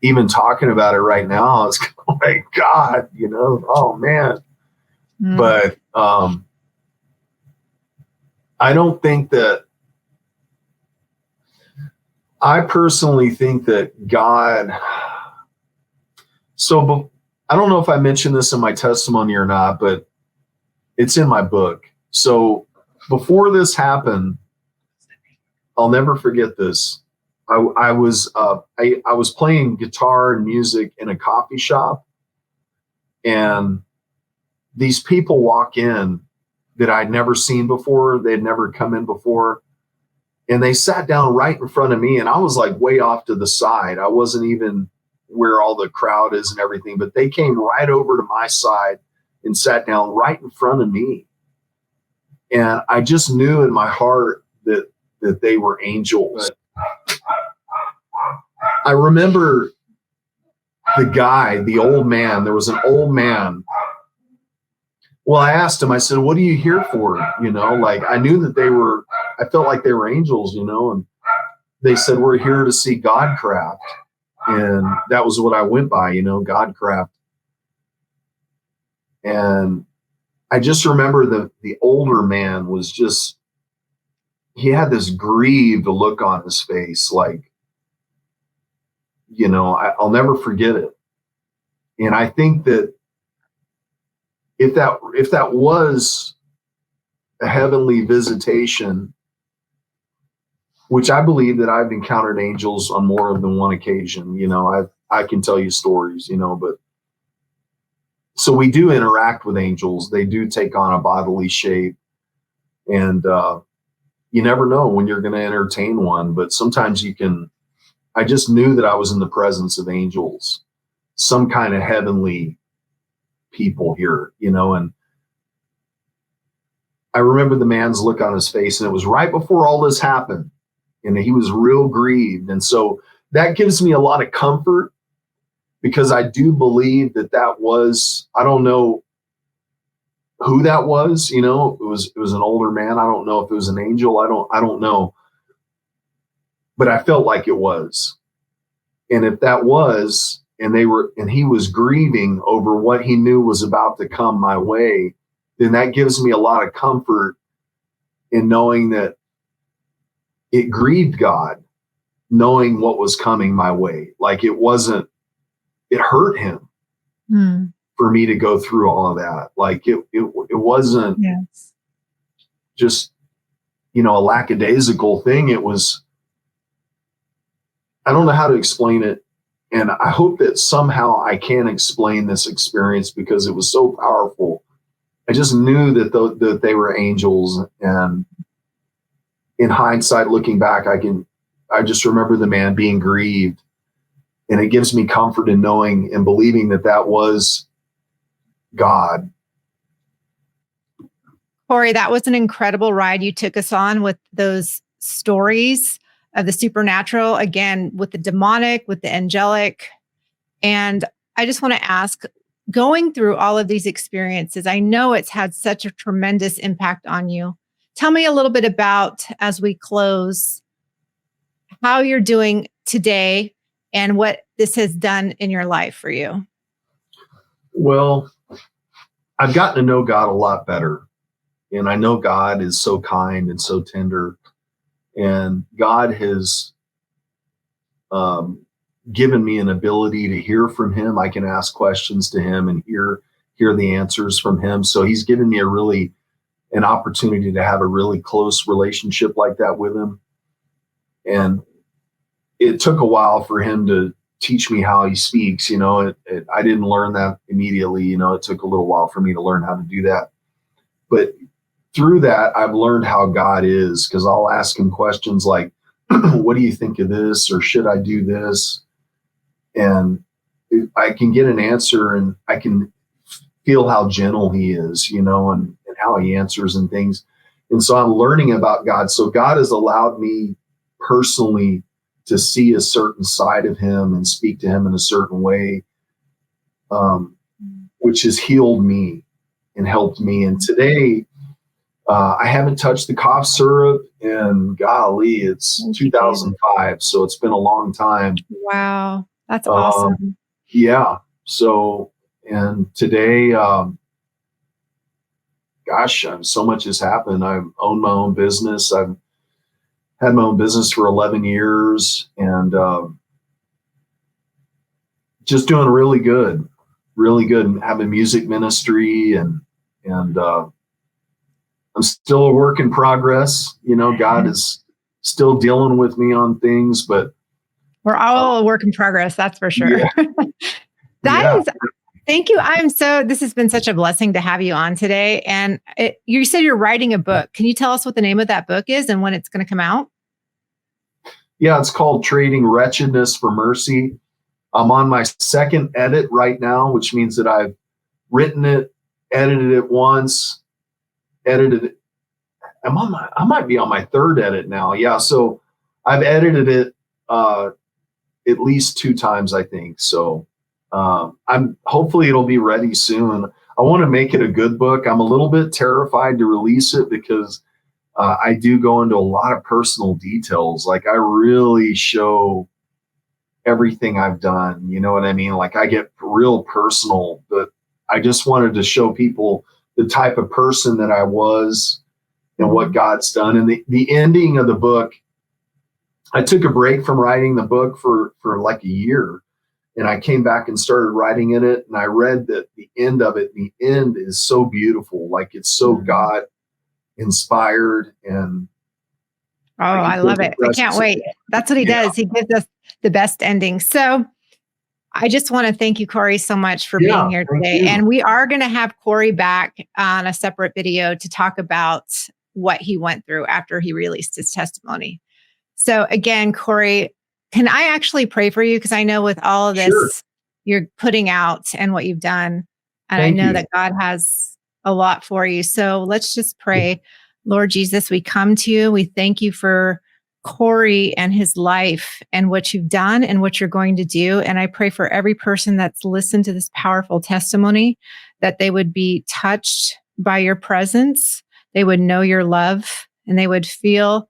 even talking about it right now, it's kind of like, God, oh man. But I don't think that, I personally think that God, so I don't know if I mentioned this in my testimony or not, but it's in my book. So before this happened, I'll never forget this. I was playing guitar and music in a coffee shop, and these people walk in that I'd never seen before. They'd never come in before. And they sat down right in front of me, and I was like way off to the side. I wasn't even where all the crowd is and everything, but they came right over to my side and sat down right in front of me. And I just knew in my heart that they were angels. I remember the old man, there was an old man. Well, I asked him, I said, what are you here for? Like I knew that I felt like they were angels, and they said, we're here to see Godcraft. And that was what I went by, Godcraft. And I just remember the older man was just, he had this grieved look on his face, like, I'll never forget it. And I think that if that was a heavenly visitation, which I believe that I've encountered angels on more than one occasion, I can tell you stories, but so we do interact with angels. They do take on a bodily shape, and you never know when you're going to entertain one, but sometimes I just knew that I was in the presence of angels, some kind of heavenly people here, and I remember the man's look on his face, and it was right before all this happened, and he was real grieved. And so that gives me a lot of comfort, because I do believe that was, I don't know who that was, it was an older man. I don't know if it was an angel. I don't know, but I felt like it was. And if that was, and he was grieving over what he knew was about to come my way, then that gives me a lot of comfort in knowing that it grieved God, knowing what was coming my way. Like it hurt him for me to go through all of that. Like it wasn't just, a lackadaisical thing. It was, I don't know how to explain it. And I hope that somehow I can explain this experience, because it was so powerful. I just knew that they were angels. And in hindsight, looking back, I just remember the man being grieved. And it gives me comfort in knowing and believing that was God. Cory, that was an incredible ride you took us on with those stories of the supernatural, again, with the demonic, with the angelic. And I just want to ask, going through all of these experiences, I know it's had such a tremendous impact on you. Tell me a little bit about, as we close, how you're doing today and what this has done in your life for you. Well, I've gotten to know God a lot better. And I know God is so kind and so tender. And God has given me an ability to hear from him. I can ask questions to him and hear the answers from him. So he's given me an opportunity to have a really close relationship like that with him. And it took a while for him to teach me how he speaks. I didn't learn that immediately. It took a little while for me to learn how to do that. But through that, I've learned how God is, because I'll ask him questions like, what do you think of this? Or should I do this? And I can get an answer, and I can feel how gentle he is, you know, and how he answers and things. And so I'm learning about God. So God has allowed me personally to see a certain side of him and speak to him in a certain way, which has healed me and helped me. And today, I haven't touched the cough syrup, and golly, it's 2005. So it's been a long time. Wow. That's awesome. Yeah. So, and today, gosh, so much has happened. I've owned my own business. I've had my own business for 11 years and just doing really good, having music ministry and I'm still a work in progress. You know, God is still dealing with me on things, but we're all a work in progress. That's for sure. Yeah. Thank you. This has been such a blessing to have you on today. And you said you're writing a book. Can you tell us what the name of that book is and when it's going to come out? Yeah, it's called Trading Wretchedness for Mercy. I'm on my second edit right now, which means that I've written it, edited it once, edited it. I might be on my third edit now. Yeah. So I've edited it at least 2 times, I think. So hopefully it'll be ready soon. I want to make it a good book. I'm a little bit terrified to release it because I do go into a lot of personal details. Like I really show everything I've done. You know what I mean? Like I get real personal, but I just wanted to show people the type of person that I was and what God's done. And the ending of the book, I took a break from writing the book for like a year. And I came back and started writing in it. And I read that the end of it, the end is so beautiful. Like it's so God inspired. And I love it. I can't wait. That's what he does. He gives us the best ending. So I just want to thank you, Cory, so much for being here today. And we are going to have Cory back on a separate video to talk about what he went through after he released his testimony. So again, Cory, can I actually pray for you? Because I know with all of this you're putting out and what you've done, and I know that God has a lot for you. So let's just pray. Lord Jesus, we come to you. We thank you for Cory and his life and what you've done and what you're going to do. And I pray for every person that's listened to this powerful testimony, that they would be touched by your presence. They would know your love and they would feel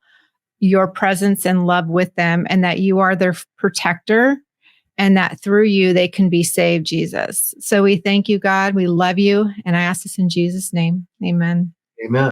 your presence and love with them, and that you are their protector and that through you, they can be saved, Jesus. So we thank you, God. We love you. And I ask this in Jesus' name. Amen. Amen.